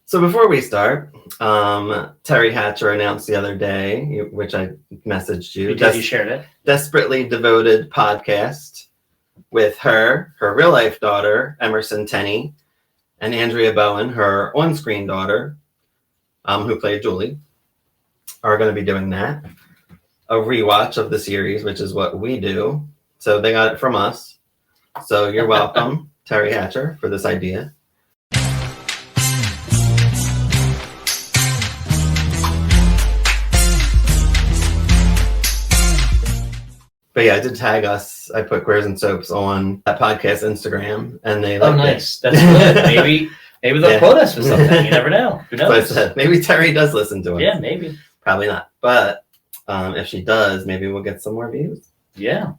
So before we start, Terry Hatcher announced the other day, which I messaged you. You shared it. Desperately Devoted podcast with her real life daughter, Emerson Tenney, and Andrea Bowen, her on-screen daughter, who played Julie, are going to be doing that. A rewatch of the series, which is what we do. So they got it from us. So you're welcome, Terry Hatcher, for this idea. But yeah, I did tag us. I put Queers and Soaps on that podcast Instagram, and they liked nice. That's good. Maybe they'll quote us for something. You never know. Who knows? So I said, maybe Terry does listen to us. Yeah, maybe. Probably not. But if she does, maybe we'll get some more views. Yeah.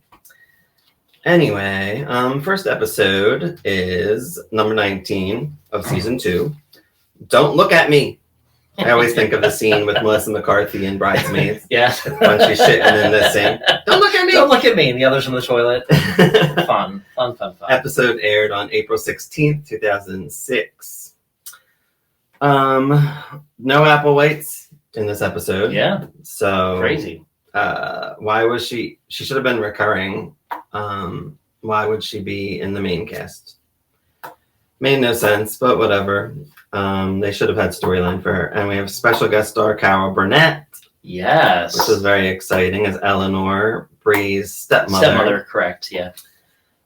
Anyway, first episode is number 19 of season 2. Don't Look at Me. I always think of the scene with Melissa McCarthy in Bridesmaids. Yeah. When she's shitting in this scene. Don't look at me! Don't look at me. And the others in the toilet. Fun. Episode aired on April 16th, 2006. No Applewhites in this episode. Yeah. So crazy. Why was she should have been recurring. Why would she be in the main cast? Made no sense, but whatever. They should have had storyline for her. And we have special guest star Carol Burnett. Yes. Which is very exciting as Eleanor, Bree's stepmother. Stepmother, correct, yeah.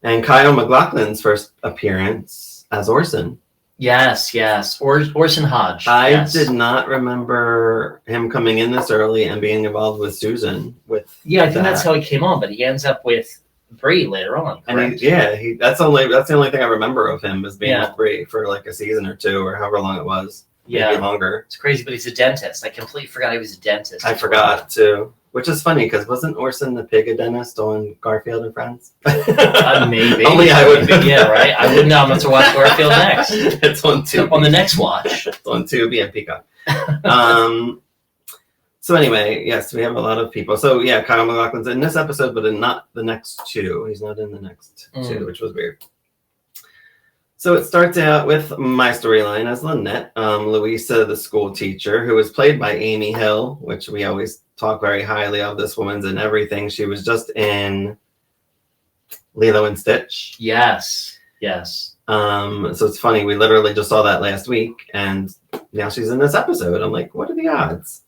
And Kyle MacLachlan's first appearance as Orson. Yes. Orson Hodge. I did not remember him coming in this early and being involved with Susan. I think that's how he came on, but he ends up with Bree later on. Correct? And that's the only thing I remember of him is being with Bree for like a season or two or however long it was. Maybe longer. It's crazy, but he's a dentist. I completely forgot he was a dentist. I forgot too. Which is funny because wasn't Orson the pig a dentist on Garfield and Friends? Maybe. Only I would. Yeah, right. I wouldn't know. I'm going to watch Garfield next. It's on Tubi. On the next watch. It's on Tubi and Peacock. So anyway, yes, we have a lot of people. So yeah, Kyle MacLachlan's in this episode, but not the next two. He's not in the next two, which was weird. So it starts out with my storyline as Lynette, Louisa, the school teacher, who was played by Amy Hill, which we always talk very highly of. This woman's in everything. She was just in Lilo and Stitch. Yes. So it's funny. We literally just saw that last week, and now she's in this episode. I'm like, what are the odds?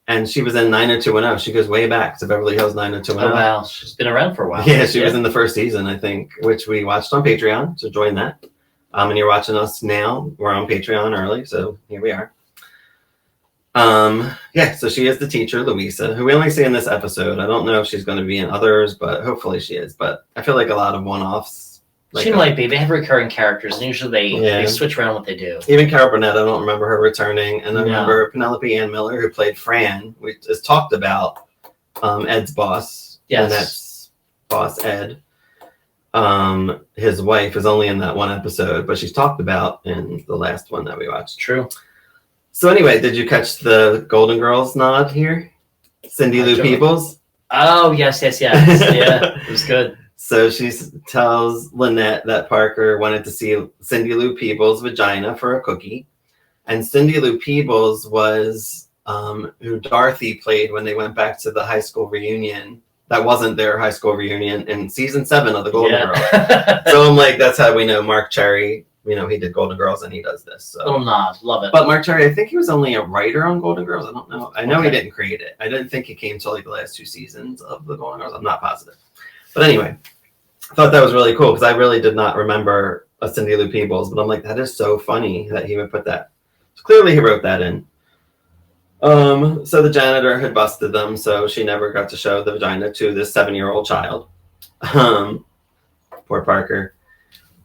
And she was in 90210. She goes way back to Beverly Hills 90210. Oh, wow. She's been around for a while. Yeah, she was in the first season, I think, which we watched on Patreon. So join that. And you're watching us now. We're on Patreon early, so here we are. So she is the teacher, Louisa, who we only see in this episode. I don't know if she's going to be in others, but hopefully she is. But I feel like a lot of one-offs. She might be. They have recurring characters, and usually they switch around what they do. Even Carol Burnett, I don't remember her returning. And I remember Penelope Ann Miller, who played Fran, which is talked about Ed's boss. Yes. Lynette's boss, Ed. His wife is only in that one episode, but she's talked about in the last one that we watched. True. So anyway, did you catch the Golden Girls nod here? Cindy Lou Peebles? Oh, yes. Yeah, it was good. So she tells Lynette that Parker wanted to see Cindy Lou Peebles' vagina for a cookie. And Cindy Lou Peebles was who Dorothy played when they went back to the high school reunion. That wasn't their high school reunion in season 7 of the Golden Girls. So I'm like, that's how we know Mark Cherry. He did Golden Girls and he does this. So. Little nod. Love it. But Mark Cherry, I think he was only a writer on Golden Girls. I don't know. I know he didn't create it. I didn't think he came to like the last 2 seasons of the Golden Girls. I'm not positive. But anyway, I thought that was really cool because I really did not remember a Cindy Lou Peebles. But I'm like, that is so funny that he would put that. So clearly he wrote that in. So the janitor had busted them, so she never got to show the vagina to this 7-year-old child. Poor Parker.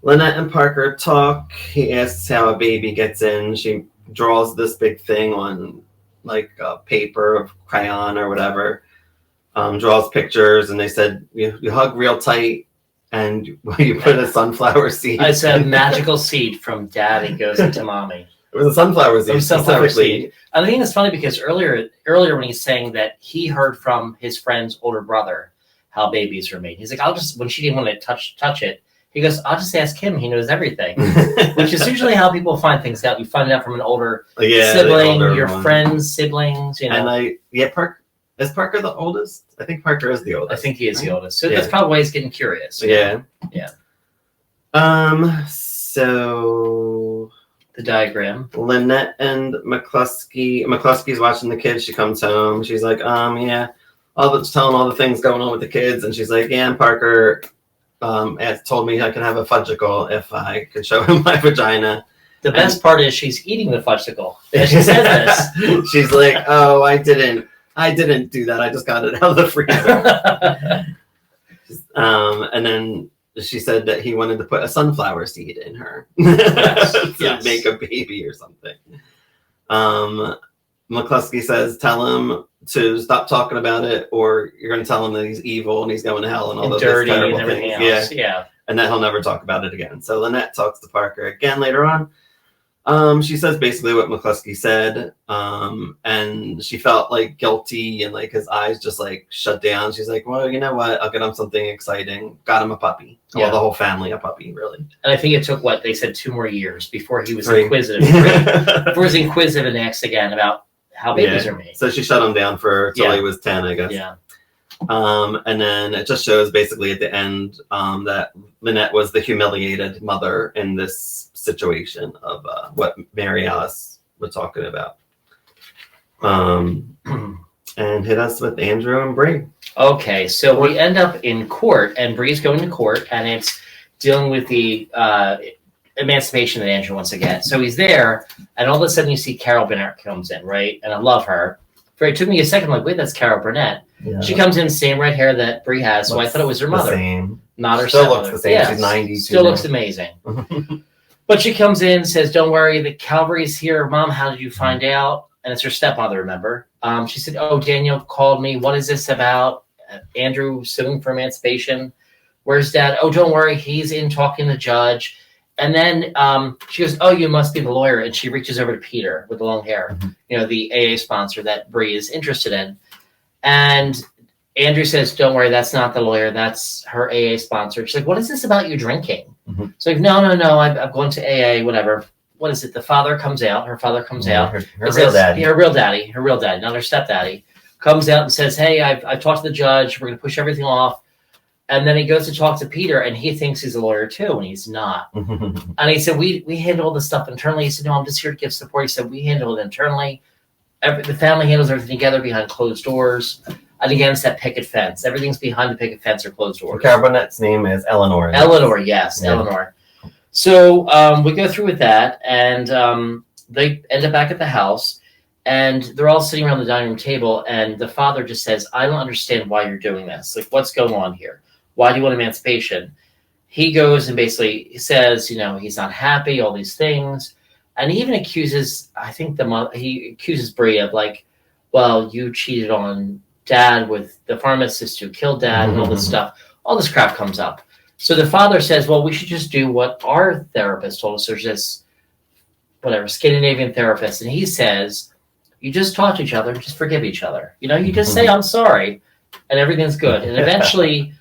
Lynette and Parker talk. He asks how a baby gets in. She draws this big thing on like a paper of crayon or whatever. Draws pictures, and they said you hug real tight and you put a sunflower seed. It's a magical seed from daddy goes into mommy. It was a sunflower seed. Sunflower seed. I think it's funny because earlier when he's saying that he heard from his friend's older brother how babies are made. He's like, when she didn't want to touch it, He goes, I'll just ask him. He knows everything, which is usually how people find things out. You find it out from an older sibling, your friends, siblings. You know, and is Parker the oldest? I think Parker is the oldest. I think he is the oldest. So that's probably why he's getting curious. Yeah. Yeah. So the diagram. Lynette and McCluskey's watching the kids. She comes home. She's like, yeah, telling all the things going on with the kids, and she's like, yeah, and Parker told me I can have a fudgicle if I could show him my vagina. The best part is she's eating the fudgicle. And she says this. She's like, oh, I didn't do that. I just got it out of the freezer. And then she said that he wanted to put a sunflower seed in her to make a baby or something. McCluskey says, tell him to stop talking about it, or you're going to tell him that he's evil and he's going to hell and all those terrible things. Yeah. And that he'll never talk about it again. So Lynette talks to Parker again later on. She says basically what McCluskey said. And she felt like guilty and like his eyes just like shut down. She's like, well, you know what? I'll get him something exciting. Got him a puppy. Well, the whole family a puppy, really. And I think it took they said 2 more years before he was inquisitive. Before he was inquisitive and asked again about how babies are made. So she shut him down till he was 10, I guess. Yeah. And then it just shows basically at the end that Lynette was the humiliated mother in this situation of what Mary Alice was talking about. And hit us with Andrew and Bree. Okay, so we end up in court, and Bree's going to court, and it's dealing with the emancipation that Andrew wants to get. So he's there, and all of a sudden you see Carol Burnett comes in, right? And I love her. It took me a second, like, wait, that's Carol Burnett. Yeah. She comes in, same red hair that Bree has, so I thought it was her mother. Same. Not her Still looks the same. Yeah, she's 90. Still looks amazing. But she comes in, says, don't worry, the cavalry's here. Mom, how did you find out? And it's her stepmother, remember? She said, oh, Daniel called me. What is this about? Andrew suing for emancipation. Where's Dad? Oh, don't worry, he's in talking to the judge. And then she goes, oh, you must be the lawyer. And she reaches over to Peter with the long hair, the AA sponsor that Bree is interested in. And Andrew says, don't worry, that's not the lawyer. That's her AA sponsor. She's like, what is this about you drinking? It's like, no, I've gone to AA, whatever. What is it? The father comes out. Her father comes out. Her real daddy. Her real daddy, not her stepdaddy. Comes out and says, hey, I've talked to the judge. We're going to push everything off. And then he goes to talk to Peter, and he thinks he's a lawyer too, and he's not. And he said, we handle all this stuff internally. He said, no, I'm just here to give support. He said, we handle it internally. The family handles everything together behind closed doors. And again, it's that picket fence. Everything's behind the picket fence or closed doors. Carol Burnett's name is Eleanor. Eleanor, yes, yeah. Eleanor. So we go through with that, and they end up back at the house, and they're all sitting around the dining room table, and the father just says, I don't understand why you're doing this. Like, what's going on here? Why do you want emancipation? He goes and basically says, he's not happy, all these things. And he even accuses, he accuses Bree of like, well, you cheated on Dad with the pharmacist who killed Dad and all this stuff. All this crap comes up. So the father says, well, we should just do what our therapist told us. There's this, Scandinavian therapist. And he says, you just talk to each other, just forgive each other. You just say, I'm sorry, and everything's good. And eventually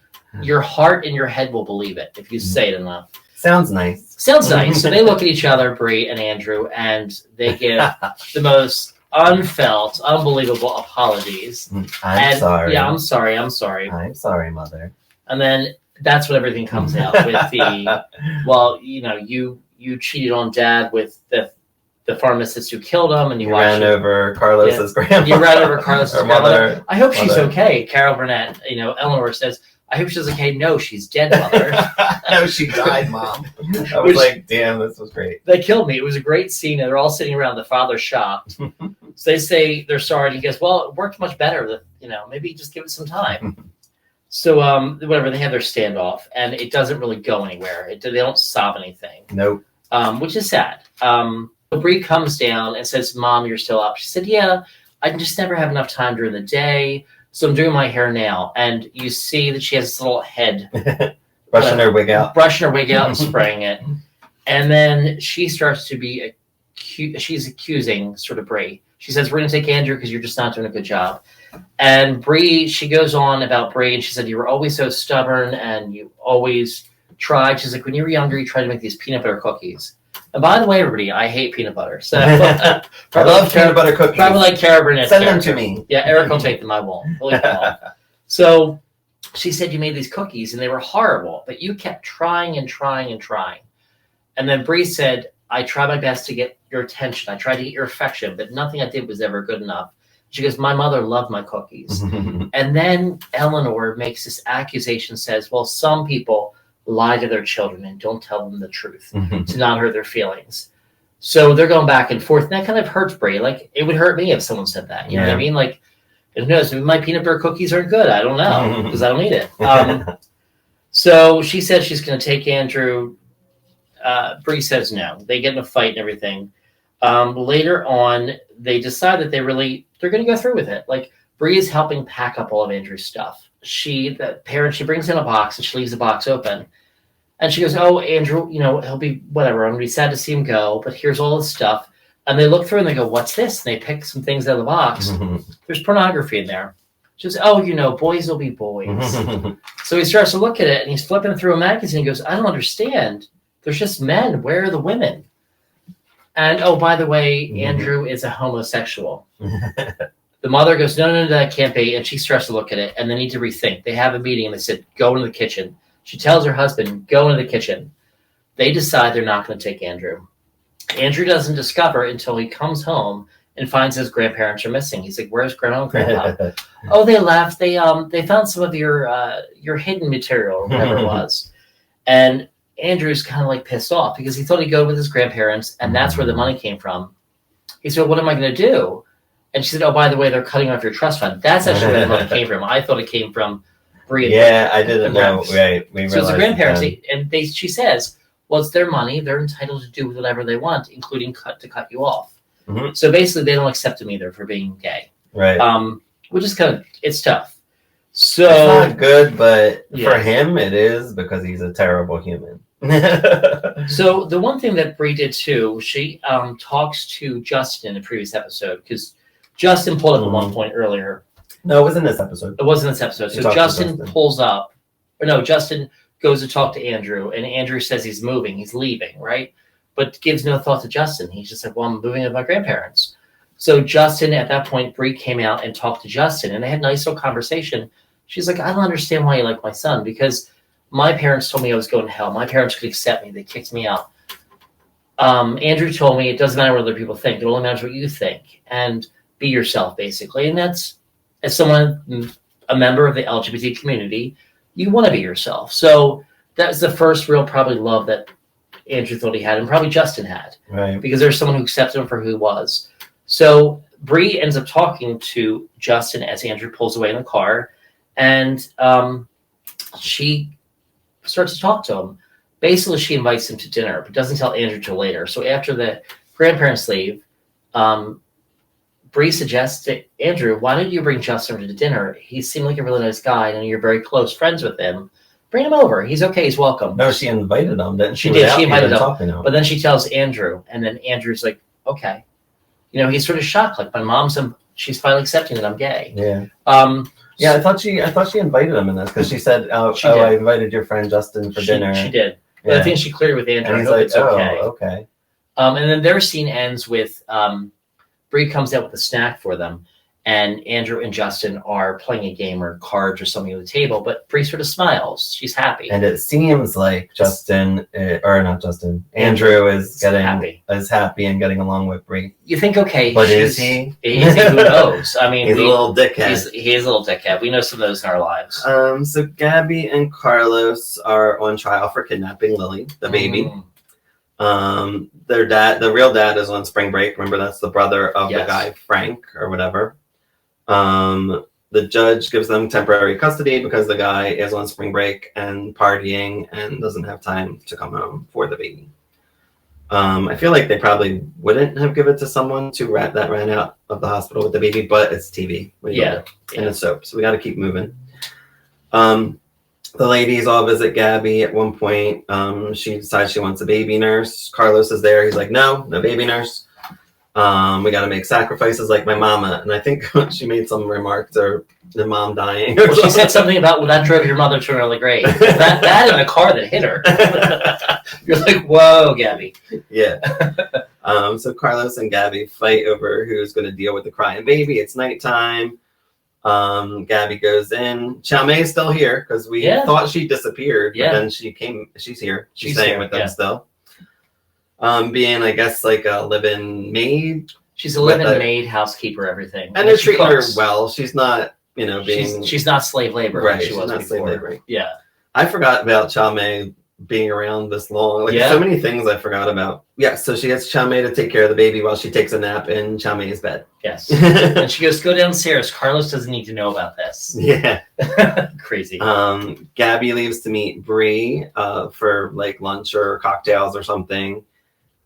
your heart and your head will believe it if you say it enough. Sounds nice. So they look at each other, Bree and Andrew, and they give the most unfelt, unbelievable apologies. I'm sorry. Yeah, I'm sorry. I'm sorry, Mother. And then that's when everything comes out with the, well, you cheated on Dad with the pharmacist who killed him, and you ran over Carlos's grandmother. You ran over Carlos's grandmother. Mother. I hope she's okay. Carol Burnett, Eleanor says, I hope she's okay. No, she's dead, Mother. No, she died, Mom. I was like, damn, this was great. They killed me. It was a great scene, and they're all sitting around the father's shop. So they say they're sorry, and he goes, well, it worked much better. Maybe just give it some time. So whatever, they have their standoff, and it doesn't really go anywhere. They don't solve anything. Nope. Which is sad. Bree comes down and says, Mom, you're still up. She said, yeah, I just never have enough time during the day, so I'm doing my hair now. And you see that she has this little head. Brushing her wig out. And spraying it. And then she starts to be, she's accusing sort of Bree. She says, we're going to take Andrew because you're just not doing a good job. And Bree, she goes on about Bree, and she said, you were always so stubborn, and you always tried. She's like, when you were younger, you tried to make these peanut butter cookies. And by the way, everybody, I hate peanut butter. So I love peanut butter cookies. Probably like Cara Burnett. Send them to me. Yeah, Eric will take them. I won't. We'll eat them all. So she said you made these cookies and they were horrible, but you kept trying and trying and trying. And then Bree said, I tried my best to get your attention. I tried to get your affection, but nothing I did was ever good enough. She goes, my mother loved my cookies. And then Eleanor makes this accusation, says, well, some people lie to their children and don't tell them the truth to not hurt their feelings. So they're going back and forth. And that kind of hurts Bree. Like, it would hurt me if someone said that. You know what I mean? Like, who knows? Maybe my peanut butter cookies aren't good. I don't know because I don't eat it. So she said she's going to take Andrew. Bree says no. They get in a fight and everything. Later on, they decide that they're going to go through with it. Like, Bree is helping pack up all of Andrew's stuff. She brings in a box and she leaves the box open. And she goes, oh, Andrew, he'll be whatever. I'm going to be sad to see him go, but here's all the stuff. And they look through and they go, what's this? And they pick some things out of the box. There's pornography in there. She goes, oh, boys will be boys. So he starts to look at it and he's flipping through a magazine. He goes, I don't understand. There's just men. Where are the women? And, oh, by the way, Andrew is a homosexual. The mother goes, no, that can't be. And she starts to look at it and they need to rethink. They have a meeting and they said, go into the kitchen. She tells her husband, go into the kitchen. They decide they're not going to take Andrew. Andrew doesn't discover until he comes home and finds his grandparents are missing. He's like, where's grandma and grandpa? Oh, they left. They found some of your hidden material or whatever it was. And Andrew's kind of like pissed off because he thought he'd go with his grandparents and that's where the money came from. He said, what am I going to do? And she said, oh, by the way, they're cutting off your trust fund. That's actually where the money came from. I thought it came from Bree. I didn't know. Right. So it's the grandparents. She says, well, it's their money. They're entitled to do whatever they want, including cut you off. So basically, they don't accept him either for being gay. Right. Which is it's tough. So it's not good, but for him, it is because he's a terrible human. So the one thing that Bree did too, she talks to Justin in the previous episode because Justin pulled up at one point earlier. No, it was in this episode. It wasn't this episode. So Justin pulls up. Or no, Justin goes to talk to Andrew, and Andrew says he's moving. He's leaving, right? But gives no thought to Justin. He's just like, well, I'm moving with my grandparents. So Justin, at that point, Bree came out and talked to Justin, and they had a nice little conversation. She's like, I don't understand why you like my son, because my parents told me I was going to hell. My parents could accept me. They kicked me out. Andrew told me it doesn't matter what other people think. It only matters what you think. And be yourself, basically. And that's, as someone, a member of the LGBT community, you want to be yourself. So that's the first real probably love that Andrew thought he had, and probably Justin had. Right. Because there's someone who accepted him for who he was. So Bree ends up talking to Justin as Andrew pulls away in the car, and she starts to talk to him. Basically, she invites him to dinner, but doesn't tell Andrew till later. So after the grandparents leave, Bree suggests to Andrew, why don't you bring Justin to dinner? He seemed like a really nice guy, and you're very close friends with him. Bring him over. He's okay. He's welcome. No, she invited him, didn't she? She did. She invited him. But then she tells Andrew, and then Andrew's like, okay. He's sort of shocked. Like, my mom's, she's finally accepting that I'm gay. Yeah. I thought she invited him in this because she said, I invited your friend Justin for dinner. She did. But I think she cleared it with Andrew. And he's like, okay. And then their scene ends with Bree comes out with a snack for them, and Andrew and Justin are playing a game or cards or something at the table, but Bree sort of smiles. She's happy. And it seems like Andrew is happy and getting along with Bree. You think, okay. But is he? Is he? Who knows? I mean, he's a little dickhead. He is a little dickhead. We know some of those in our lives. So Gabby and Carlos are on trial for kidnapping Lily, the baby. Their dad, the real dad, is on spring break. Remember, that's the brother of the guy, Frank, or whatever. The judge gives them temporary custody because the guy is on spring break and partying and doesn't have time to come home for the baby. I feel like they probably wouldn't have given it to someone that ran out of the hospital with the baby, but it's TV. And it's soap, so we got to keep moving. The ladies all visit Gabby at one point. She decides she wants a baby nurse. Carlos is there. He's like, no baby nurse. We got to make sacrifices like my mama. And I think she made some remarks or the mom dying. Well, she said something about, well, that drove your mother to an early grave. That in a car that hit her. You're like, whoa, Gabby. Yeah. So Carlos and Gabby fight over who's going to deal with the crying baby. It's nighttime. Gabby goes in. Chow Mei is still here because we thought she disappeared. But then she came. She's here. She's staying with them still. Being, I guess, like a live-in maid. She's a live-in maid, housekeeper, everything. And they're treating her well. She's not, being... She's not slave labor right, like she was not before. Slave labor. Yeah. I forgot about Chow Mei being around this long. Like, so many things I forgot about. Yeah, so she gets Chow Mei to take care of the baby while she takes a nap in Chow Mei's bed. Yes. And she goes, go downstairs. Carlos doesn't need to know about this. Yeah. Crazy. Gabby leaves to meet Bree for, like, lunch or cocktails or something.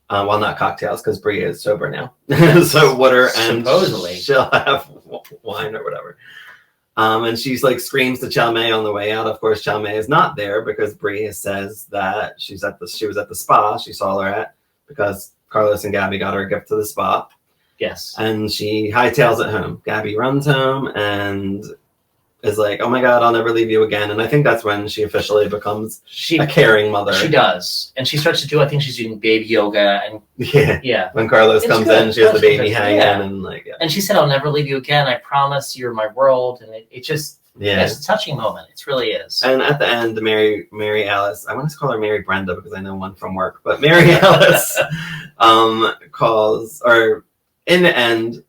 Well, not cocktails, because Brie is sober now. So water and supposedly she'll have wine or whatever. And she's like screams to Chow Mei on the way out. Of course, Chow Mei is not there because Brie says that she was at the spa. She saw her at because Carlos and Gabby got her a gift to the spa. Yes. And she hightails it home. Gabby runs home and is like, oh my God, I'll never leave you again. And I think that's when she officially becomes a caring mother. She does. And she starts to do, I think she's doing baby yoga. And yeah. When Carlos comes in, she has the baby hanging and like, And she said, I'll never leave you again. I promise, you're my world. And it just, it's a touching moment. It really is. And at the end, Mary Alice, I want to call her Mary Brenda because I know one from work, but Mary Alice calls, or in the end,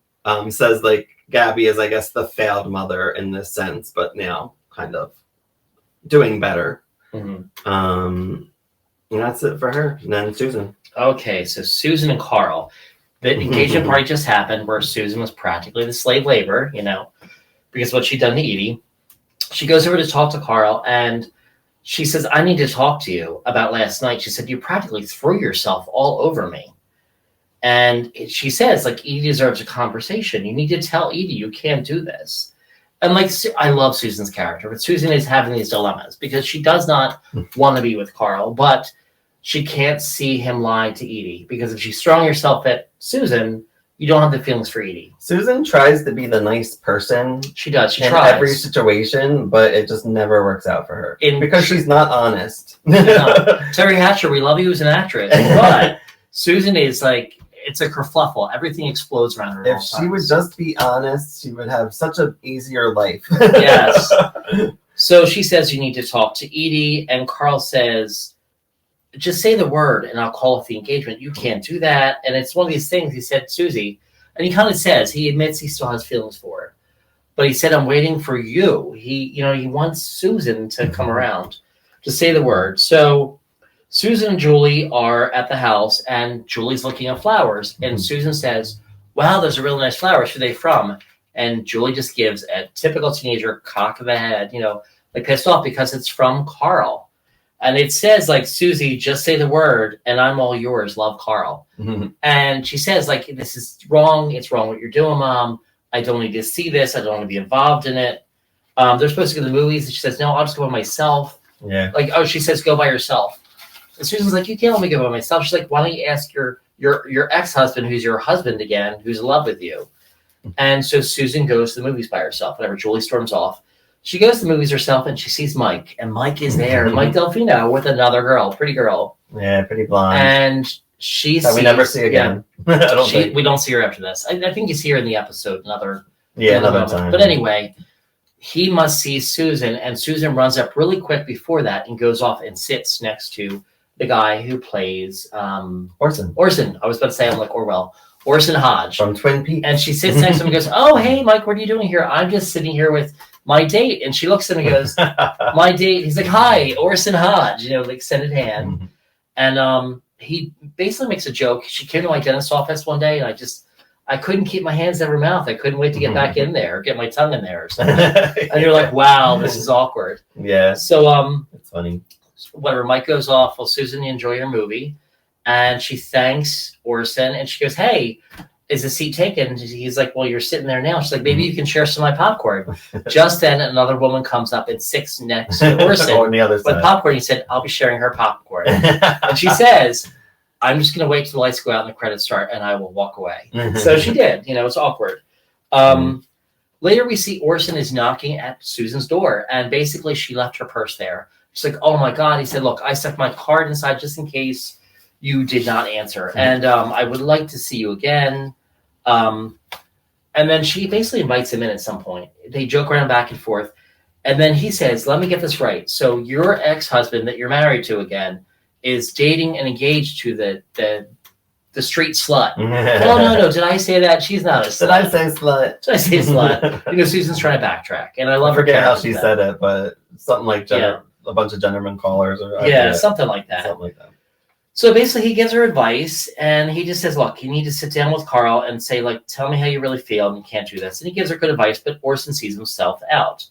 says like, Gabby is, I guess, the failed mother in this sense, but now kind of doing better. Mm-hmm. And that's it for her. And then Susan. Okay, so Susan and Carl. The engagement party just happened where Susan was practically the slave labor, because what she'd done to Edie. She goes over to talk to Carl, and she says, I need to talk to you about last night. She said, you practically threw yourself all over me. And she says, like, Edie deserves a conversation. You need to tell Edie you can't do this. And, like, I love Susan's character, but Susan is having these dilemmas because she does not want to be with Carl, but she can't see him lie to Edie because if she's throwing herself at Susan, you don't have the feelings for Edie. Susan tries to be the nice person. She does. She in tries. Every situation, but it just never works out for her because she's not honest. Terry Hatcher, we love you as an actress, but Susan is like, it's a kerfluffle. Everything explodes around her. If she would just be honest, she would have such an easier life. Yes. So she says you need to talk to Edie, and Carl says, just say the word and I'll call off the engagement. You can't do that. And it's one of these things he said to Susie, and he kind of says, he admits he still has feelings for her. But he said, I'm waiting for you. He wants Susan to come around to say the word. So Susan and Julie are at the house, and Julie's looking at flowers. And Susan says, wow, those are really nice flowers. Who are they from? And Julie just gives a typical teenager cock of the head, like pissed off because it's from Carl. And it says, like, Susie, just say the word, and I'm all yours. Love, Carl. Mm-hmm. And she says, like, this is wrong. It's wrong what you're doing, Mom. I don't need to see this. I don't want to be involved in it. They're supposed to go to the movies. And she says, no, I'll just go by myself. Yeah. Like, she says, go by yourself. And Susan's like, you can't let me go by myself. She's like, why don't you ask your ex-husband, who's your husband again, who's in love with you? And so Susan goes to the movies by herself. Whenever Julie storms off, she goes to the movies herself, and she sees Mike. And Mike is there, Mike Delfino, with another girl, pretty girl. Yeah, pretty blonde. And she that we never see again. Yeah, we don't see her after this. I think you see her in the episode another time. But anyway, he must see Susan, and Susan runs up really quick before that and goes off and sits next to the guy who plays Orson. I was about to say, I'm like Orwell. Orson Hodge. From Twin Peaks. And she sits next to him and goes, oh, hey, Mike, what are you doing here? I'm just sitting here with my date. And she looks at him and goes, my date. He's like, hi, Orson Hodge, like extended hand. Mm-hmm. And he basically makes a joke. She came to my dentist's office one day, and I couldn't keep my hands in her mouth. I couldn't wait to get back in there, or get my tongue in there or something. And you're like, wow, this is awkward. Yeah. So it's funny. Whatever, Mike goes off. Well, Susan, you enjoy your movie. And she thanks Orson, and she goes, hey, is the seat taken? He's like, well, you're sitting there now. She's like, maybe you can share some of my popcorn. Just then, another woman comes up and sits next to Orson on the other side with popcorn. He said, I'll be sharing her popcorn. And she says, I'm just going to wait till the lights go out and the credits start, and I will walk away. So she did. It's awkward. Later, we see Orson is knocking at Susan's door, and basically she left her purse there. She's like, oh my God. He said, look, I stuck my card inside just in case you did not answer. And I would like to see you again. And then she basically invites him in at some point. They joke around back and forth. And then he says, let me get this right. So your ex-husband that you're married to again is dating and engaged to the street slut. Oh, no. Did I say that? She's not a slut. Did I say slut? Did I say slut? Susan's trying to backtrack. And I love her. I forget how she said it, but something like a bunch of gentlemen callers. Or something like that. Something like that. So basically, he gives her advice, and he just says, look, you need to sit down with Carl and say, like, tell me how you really feel, and you can't do this. And he gives her good advice, but Orson sees himself out.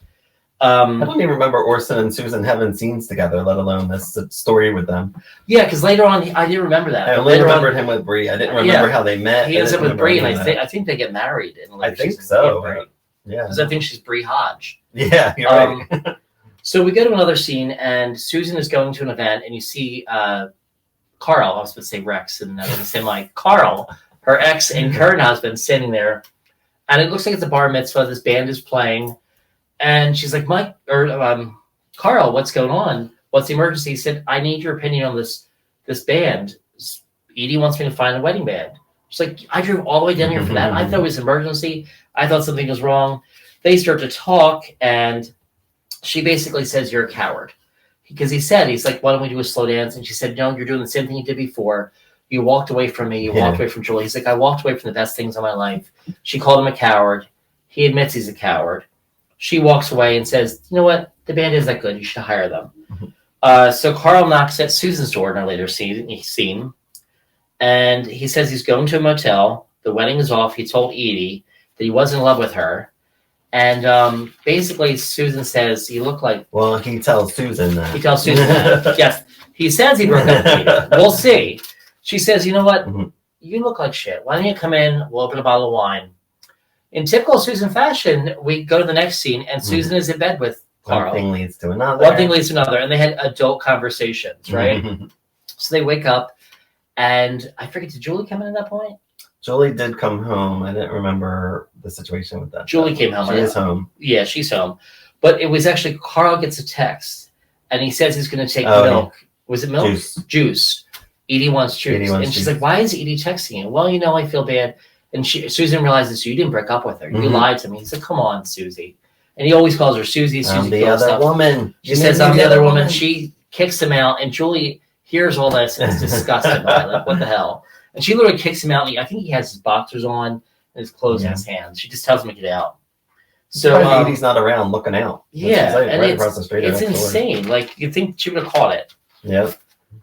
I don't even remember Orson and Susan having scenes together, let alone this story with them. Yeah, because later on, I didn't remember that. I only remembered him with Bree. I didn't remember how they met. He ends up with Bree, and I think they get married. I think so. Yeah. Because I think she's Bree Hodge. Yeah, you're right. So we go to another scene, and Susan is going to an event, and you see Carl, I was going to say Rex, and I was going to say like Carl, her ex and current husband, standing there. And it looks like it's a bar mitzvah. This band is playing. And she's like, Carl, what's going on? What's the emergency? He said, I need your opinion on this band. Edie wants me to find a wedding band. She's like, I drove all the way down here for that. I thought it was an emergency. I thought something was wrong. They start to talk, and she basically says, you're a coward. Because he's like, why don't we do a slow dance? And she said, no, you're doing the same thing you did before. You walked away from me. You walked away from Julie. He's like, I walked away from the best things in my life. She called him a coward. He admits he's a coward. She walks away and says, you know what? The band is that good. You should hire them. So Carl knocks at Susan's door in our later scene. And he says he's going to a motel. The wedding is off. He told Edie that he was in love with her. And basically Susan says he looked like... Well, he tells Susan that. He tells Susan that. Yes. He says he broke up with Edie. We'll see. She says, you know what? You look like shit. Why don't you come in? We'll open a bottle of wine. In typical Susan fashion, we go to the next scene, and Susan is in bed with Carl. One thing leads to another. And they had adult conversations, right? So they wake up, and I forget, did Julie come in at that point? Julie did come home. I didn't remember the situation with that. Julie came home. She is home. Yeah, she's home. But it was actually, Carl gets a text, and he says he's going to take milk. Yeah. Was it milk? Juice. Edie wants juice. And she's like, why is Edie texting you? Well, I feel bad. And Susan realizes you didn't break up with her. You lied to me. He's like, come on, Susie. And he always calls her Susie. I'm the other woman. She says, I'm the other woman. She kicks him out. And Julie hears all this and is disgusted by it. Like, what the hell? And she literally kicks him out. I think he has his boxers on and his clothes in his hands. She just tells him to get out. So Edie's not around looking out. Yeah. Like and right across the street. It's insane. Like, you'd think she would have caught it. Yeah.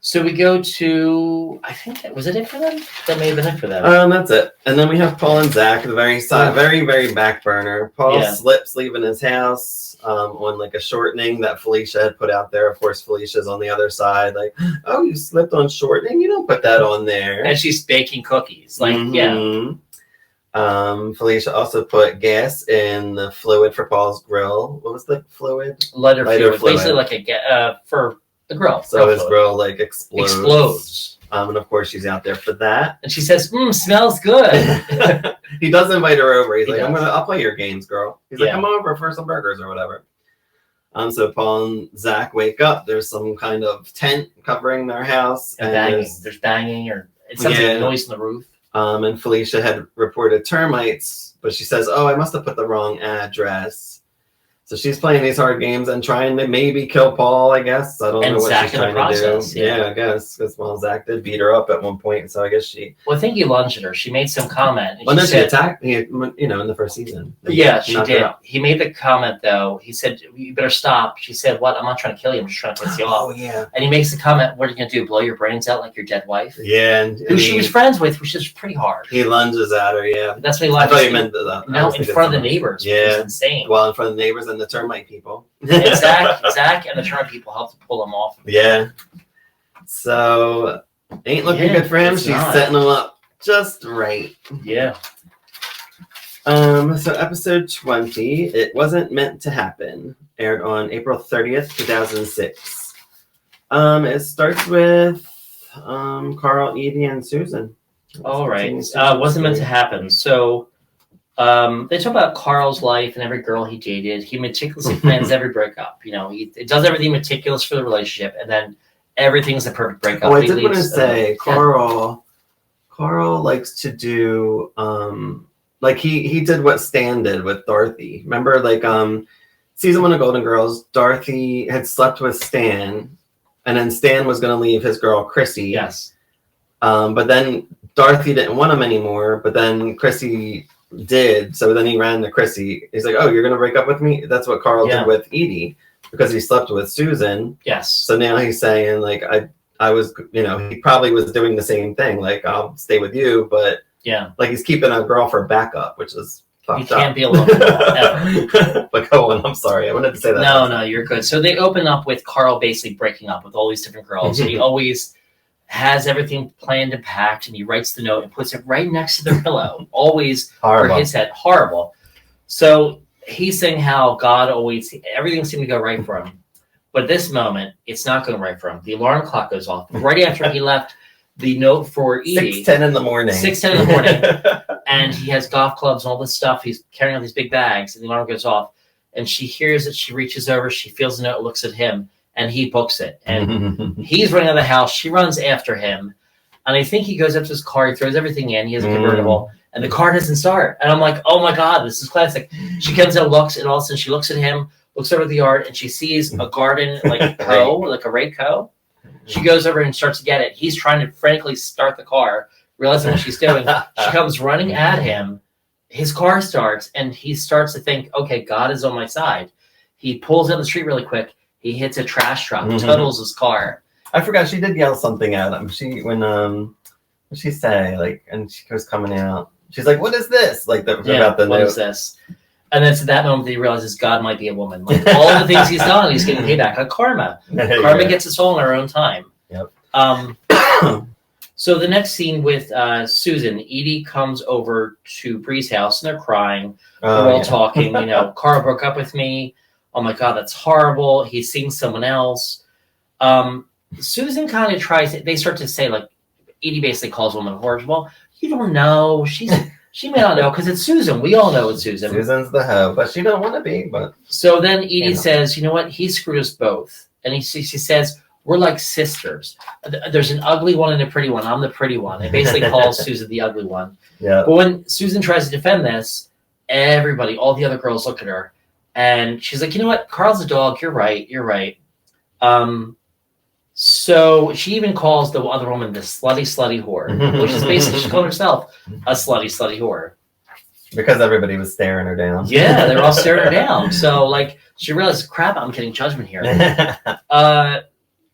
So we go to, I think, was it for them? That may have been it for them. That's it. And then we have Paul and Zach, the very side, very, very back burner. Paul slips leaving his house on like a shortening that Felicia had put out there. Of course, Felicia's on the other side, like, oh, you slipped on shortening? You don't put that on there. And she's baking cookies. Like, Felicia also put gas in the fluid for Paul's grill. What was the fluid? Lighter fluid. Basically like for the grill. So his grill like explodes. And of course she's out there for that. And she says, smells good. He does invite her over. He's like, I'll play your games, girl. He's like, come over for some burgers or whatever. So Paul and Zach wake up. There's some kind of tent covering their house. And banging. There's banging, or it sounds like a noise on the roof. And Felicia had reported termites, but she says, I must have put the wrong address. So she's playing these hard games and trying to maybe kill Paul, I guess. I don't know what she's trying to do. Yeah, I guess. Because, Zach did beat her up at one point, so I guess she... Well, I think he lunged at her. She made some comment. Well, then she attacked me, in the first season. Yeah, she did. He made the comment, though. He said, you better stop. She said, what? I'm not trying to kill you. I'm just trying to piss you off. Oh, yeah. And he makes the comment, what are you going to do, blow your brains out like your dead wife? Yeah. Who she was friends with, which is pretty hard. He lunges at her, yeah. That's what he lunges. I thought you meant that. No, in front of the neighbors. Yeah. Which is insane. Well, in front of the neighbors and the termite people. And Zach and the termite people helped to pull him off. Yeah. So, ain't looking good for him. She's setting him up just right. Yeah. So episode 20, It Wasn't Meant to Happen, aired on April 30th, 2006. It starts with Carl, Edie, and Susan. All right. Wasn't meant to happen. So they talk about Carl's life and every girl he dated. He meticulously plans every breakup. You know, he does everything meticulous for the relationship, and then everything's a perfect breakup. Oh, I did want to say, Carl likes to do like he did what Stan did with Dorothy. Remember, like season 1 of Golden Girls, Dorothy had slept with Stan, and then Stan was going to leave his girl Chrissy. Yes. But then Dorothy didn't want him anymore. But then Chrissy did. So then he ran to Chrissy. He's like, "Oh, you're going to break up with me?" That's what Carl did with Edie, because he slept with Susan. Yes. So now he's saying, like, I was, you know, he probably was doing the same thing. Like, I'll stay with you, but like he's keeping a girl for backup, which is fucked up. You can't be alone ever. But go on. I'm sorry. I wanted to say that. No, you're good. So they open up with Carl basically breaking up with all these different girls. And he always has everything planned and packed, and he writes the note and puts it right next to their pillow, always for his head. Horrible. So he's saying how God always, everything seemed to go right for him. But this moment, it's not going right for him. The alarm clock goes off. Right after he left the note for Edie. 6:10 in the morning. 6:10 in the morning. And he has golf clubs and all this stuff. He's carrying all these big bags, and the alarm goes off. And she hears it. She reaches over. She feels the note, looks at him, and he books it. And he's running out of the house. She runs after him. And I think he goes up to his car. He throws everything in. He has a convertible. And the car doesn't start. And I'm like, oh, my God, this is classic. She comes out, looks, and all of a sudden she looks at him, looks over the yard, and she sees a garden, like a hoe, like a rake hoe. She goes over and starts to get it. He's trying to frantically start the car, realizing what she's doing. She comes running at him. His car starts, and he starts to think, okay, God is on my side. He pulls down the street really quick. He hits a trash truck, totals his car. I forgot she did yell something at him. What did she say? Like, and she was coming out. She's like, "What is this?" Like about the what note. Is this? And then it's at that moment that he realizes God might be a woman. Like all the things he's done, he's getting payback. Like karma. Karma gets us all in our own time. Yep. So the next scene with Susan, Edie comes over to Bree's house and they're crying. They're all talking. You know, Carl broke up with me. Oh my God, that's horrible. He's seeing someone else. Susan kind of tries. They start to say like, Edie basically calls women whores. Well, you don't know. She may not know because it's Susan. We all know it's Susan. Susan's the hoe, but she don't want to be. But so then Edie says, "You know what? He screwed us both." And she says, "We're like sisters. There's an ugly one and a pretty one. I'm the pretty one." It basically calls Susan the ugly one. Yeah. But when Susan tries to defend this, everybody, all the other girls look at her, and she's like, "You know what? Carl's a dog. You're right. You're right." So she even calls the other woman the slutty whore, which is basically she called herself a slutty whore. Because everybody was staring her down. Yeah, they're all staring her down. So like she realized, crap, I'm getting judgment here.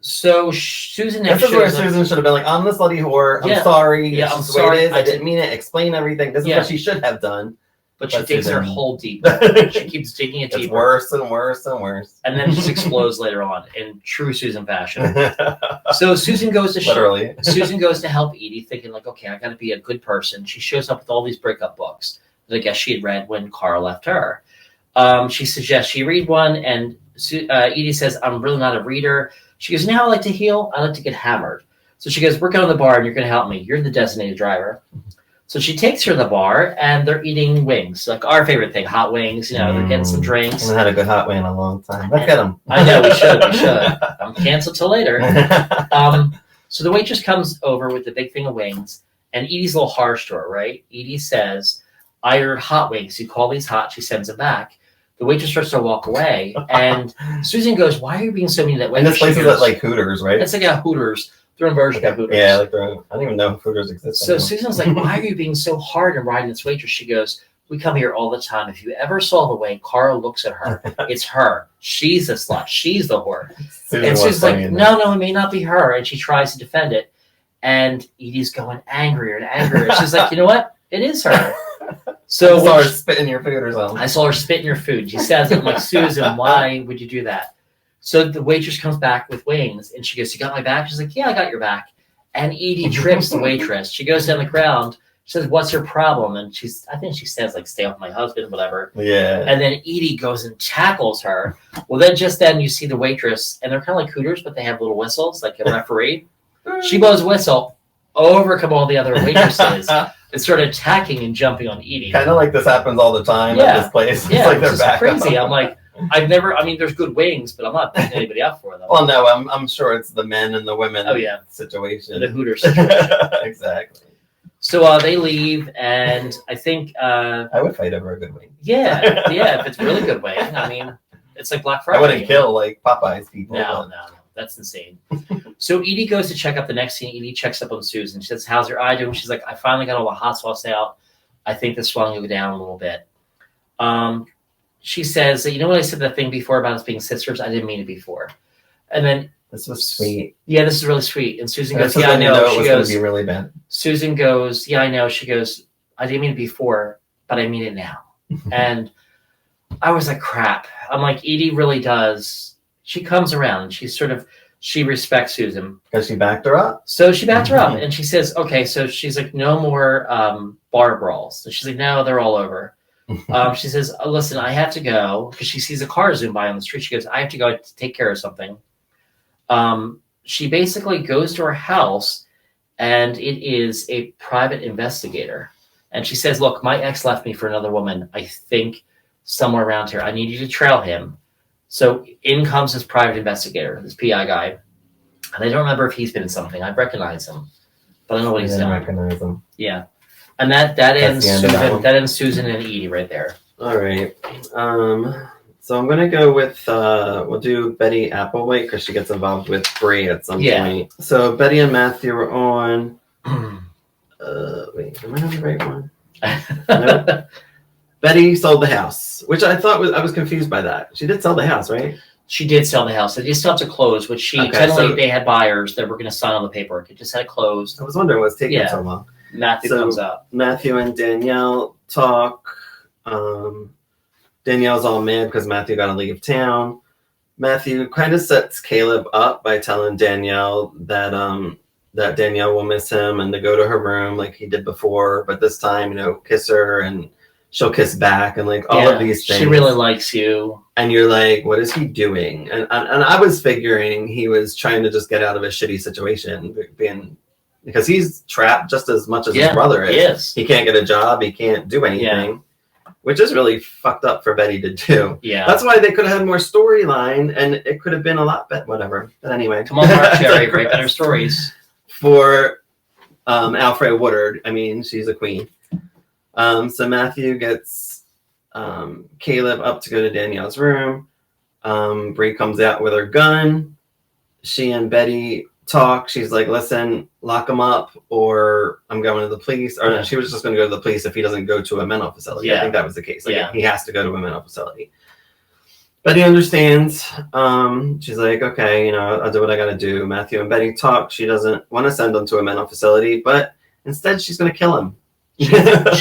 So Susan. This is where Susan should have been like, "I'm the slutty whore. I'm sorry. Yeah, I'm sorry. I didn't mean it. Explain everything. This is what she should have done." But she digs her hole deeper. She keeps digging it deeper. It's worse and worse and worse. And then it just explodes later on in true Susan fashion. So Susan goes to Susan goes to help Edie, thinking like, okay, I got to be a good person. She shows up with all these breakup books that I guess she had read when Carl left her. She suggests she read one, and Edie says, "I'm really not a reader." She goes, "You know how I like to heal? I like to get hammered." So she goes, "We're going to the bar, and you're going to help me. You're the designated driver." So she takes her to the bar, and they're eating wings, like our favorite thing, hot wings. You know, they're getting some drinks. I haven't had a good hot wing in a long time. Let's get them. I know, we should. I'm canceled till later. So the waitress comes over with the big thing of wings, and Edie's a little harsh to her, right? Edie says, "I ordered hot wings. You call these hot." She sends them back. The waitress starts to walk away, and Susan goes, "Why are you being so mean to that waitress?" And this place is at like Hooters, right? It's like a Hooters. Their own version of Hooters. Yeah, like I don't even know if Hooters exists So anymore. Susan's like, "Why are you being so hard and riding this waitress?" She goes, "We come here all the time. If you ever saw the way Carl looks at her, it's her. She's a slut. She's the whore." And Susan's like, no, it may not be her. And she tries to defend it. And Edie's going angrier and angrier. She's like, "You know what? It is her." So I saw her spit in your food or something. I saw her spit in your food. She says, "I'm like, Susan, why would you do that?" So the waitress comes back with wings, and she goes, "You got my back?" She's like, "Yeah, I got your back." And Edie trips the waitress. She goes down the ground. She says, "What's your problem?" And I think she says, like, "Stay off my husband," whatever. Yeah. And then Edie goes and tackles her. Well, then just then you see the waitress, and they're kind of like Hooters, but they have little whistles, like a referee. She blows a whistle, overcome all the other waitresses, and started attacking and jumping on Edie. Kind of like this happens all the time at this place. Yeah, it's like they're it's back crazy. up. I'm like, I mean, there's good wings, but I'm not picking anybody up for them. Well, no, I'm sure it's the men and the women situation. The Hooters situation. Exactly. So they leave, and I think... I would fight over a good wing. Yeah, if it's a really good wing. I mean, it's like Black Friday. I wouldn't kill like Popeye's people. No. That's insane. So Edie goes to check up the next scene. Edie checks up on Susan. She says, how's your eye doing? She's like, I finally got all the hot sauce out. I think the swelling will go down a little bit. She says, you know what I said the thing before about us being sisters? I didn't mean it before. And then... This was sweet. Yeah, this is really sweet. And Susan goes, yeah, I know. She goes, going to be really bad. Susan goes, yeah, I know. She goes, I didn't mean it before, but I mean it now. And I was like, crap. I'm like, Edie really does. She comes around and she respects Susan. Because she backed her up? So she backed her up and she says, okay, so she's like, no more bar brawls. So she's like, no, they're all over. She says, listen, I have to go because she sees a car zoom by on the street. She goes, I have to go to take care of something. She basically goes to her house and it is a private investigator. And she says, look, my ex left me for another woman. I think somewhere around here. I need you to trail him. So in comes this private investigator, this PI guy. And I don't remember if he's been in something. I recognize him, but I don't know what he's done. I recognize him. Yeah. And that ends Susan and Edie right there. All right. So I'm going to go with, we'll do Betty Applewhite because she gets involved with Bree at some point. So Betty and Matthew are on. Wait, am I on the right one? Nope. Betty sold the house, which I was confused by that. She did sell the house, right? She did sell the house. It just still had to close, which they had buyers that were going to sign on the paperwork. It just had closed. I was wondering what's taking so long. Matthew comes up. Matthew and Danielle talk. Danielle's all mad because Matthew got to leave town. Matthew kind of sets Caleb up by telling Danielle that Danielle will miss him and to go to her room like he did before, but this time, kiss her and she'll kiss back and like all of these things. She really likes you. And you're like, what is he doing? And I was figuring he was trying to just get out of a shitty situation, because he's trapped just as much as his brother is. He can't get a job. He can't do anything, which is really fucked up for Betty to do. Yeah. That's why they could have had more storyline and it could have been a lot better, whatever. But anyway. Come on, Mark Cherry, write better stories. For Alfred Woodard, I mean, she's a queen. So Matthew gets Caleb up to go to Danielle's room. Bree comes out with her gun. She and Betty talk. She's like, listen, lock him up or I'm going to the police. Or no, she was just going to go to the police if he doesn't go to a mental facility. Yeah. I think that was the case. Like, he has to go to a mental facility. Betty understands. She's like, okay, I'll do what I got to do. Matthew and Betty talk. She doesn't want to send him to a mental facility, but instead she's going to kill him. She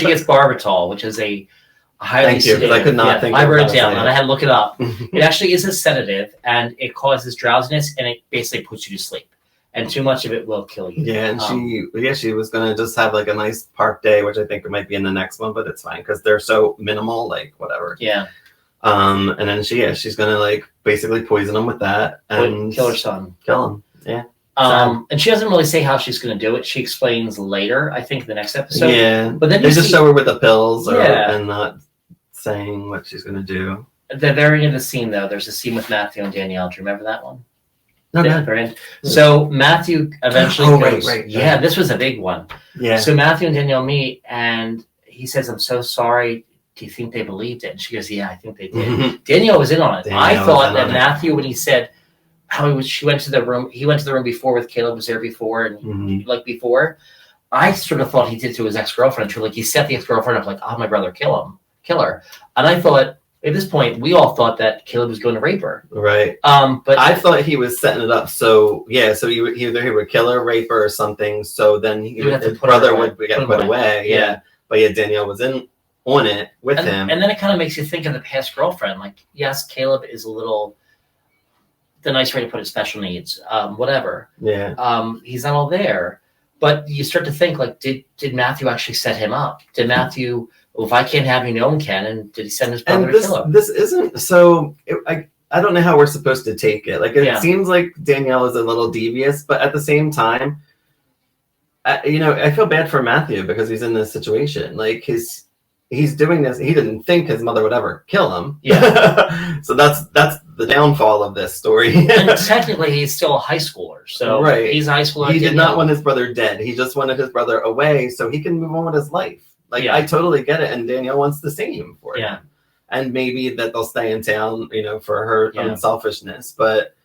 gets Barbitol, which is a highly sedative. I could not think. I wrote it down and I had to look it up. It actually is a sedative, and it causes drowsiness, and it basically puts you to sleep. And too much of it will kill you. Yeah, and she was gonna just have like a nice park day, which I think might be in the next one, but it's fine because they're so minimal, like whatever. Yeah. And then she's gonna like basically poison him with that and kill her son. Kill him. Yeah. And she doesn't really say how she's going to do it. She explains later, I think, the next episode. Yeah, but then they just show her with the pills, and not saying what she's going to do. At the very end of the scene, though, there's a scene with Matthew and Danielle. Do you remember that one? No. So Matthew eventually goes. Right. Yeah, this was a big one. Yeah. So Matthew and Danielle meet, and he says, "I'm so sorry. Do you think they believed it?" And she goes, "Yeah, I think they did." Mm-hmm. Danielle was in on it. I thought that Matthew, when he said she went to the room, he went to the room before with Caleb, was there before, and before, I sort of thought he did to his ex-girlfriend. Like he set the ex-girlfriend up, like, "Oh, my brother, kill her," and I thought at this point we all thought that Caleb was going to rape her, right? But I thought he was setting it up, so he would either kill her, rape her, or something. So then his brother would get put away. Yeah, but Danielle was on it with him, and then it kind of makes you think of the past girlfriend. Like, yes, Caleb is a little. The nice way to put it, special needs, whatever. Yeah. He's not all there, but you start to think like, did Matthew actually set him up? Did Matthew? Well, if I can't have you, no one can. And did he send his brother to kill him? This isn't so. I don't know how we're supposed to take it. Like it seems like Danielle is a little devious, but at the same time, I feel bad for Matthew because he's in this situation. Like he's doing this. He didn't think his mother would ever kill him. Yeah. So that's the downfall of this story. And technically, he's still a high schooler. So right. He's a high schooler. He did not want his brother dead. He just wanted his brother away so he can move on with his life. Like I totally get it, and Danielle wants the same for him. And maybe that they'll stay in town, for her own selfishness. But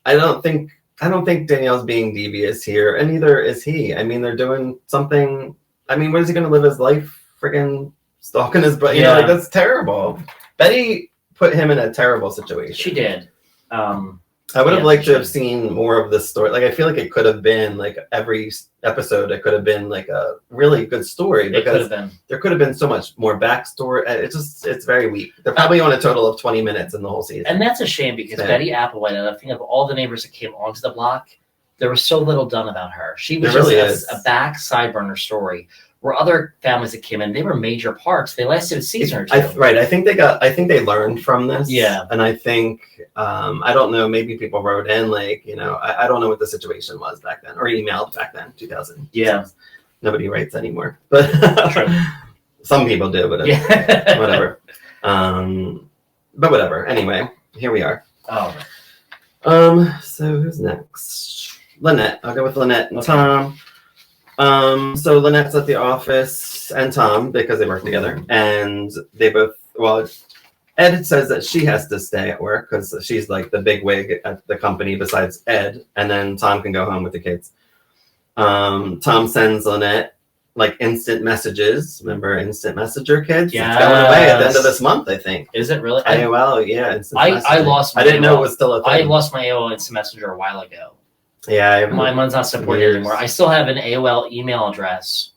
I don't think Danielle's being devious here, and neither is he. I mean, they're doing something. I mean, what is he going to live his life friggin' stalking his brother? That's terrible. Betty put him in a terrible situation. She did. I would have liked to have seen more of this story. Like, I feel like it could have been like every episode. It could have been like a really good story because there could have been so much more backstory. It's very weak. They're probably on a total of 20 minutes in the whole season. And that's a shame because Betty Applewhite, and I think of all the neighbors that came onto the block, there was so little done about her. She was a back side burner story. Where other families that came in, they were major parts. They lasted a season or two. I think they learned from this. Yeah. And I think, I don't know, maybe people wrote in I don't know what the situation was back then or emailed back then, 2000. Yeah. Nobody writes anymore, but some people do, but whatever. But whatever. Anyway, here we are. Oh. So who's next? Lynette. I'll go with Lynette and Tom. So Lynette's at the office and Tom because they work together, and they both. Well, Ed says that she has to stay at work because she's like the big wig at the company besides Ed, and then Tom can go home with the kids. Tom sends Lynette like instant messages. Remember Instant Messenger, kids? Yeah, it's going away at the end of this month, I think. Is it really? AOL, yeah. I lost. I didn't know it was still a thing. I lost my AOL Instant Messenger a while ago. Yeah, mine's not supported anymore. I still have an AOL email address.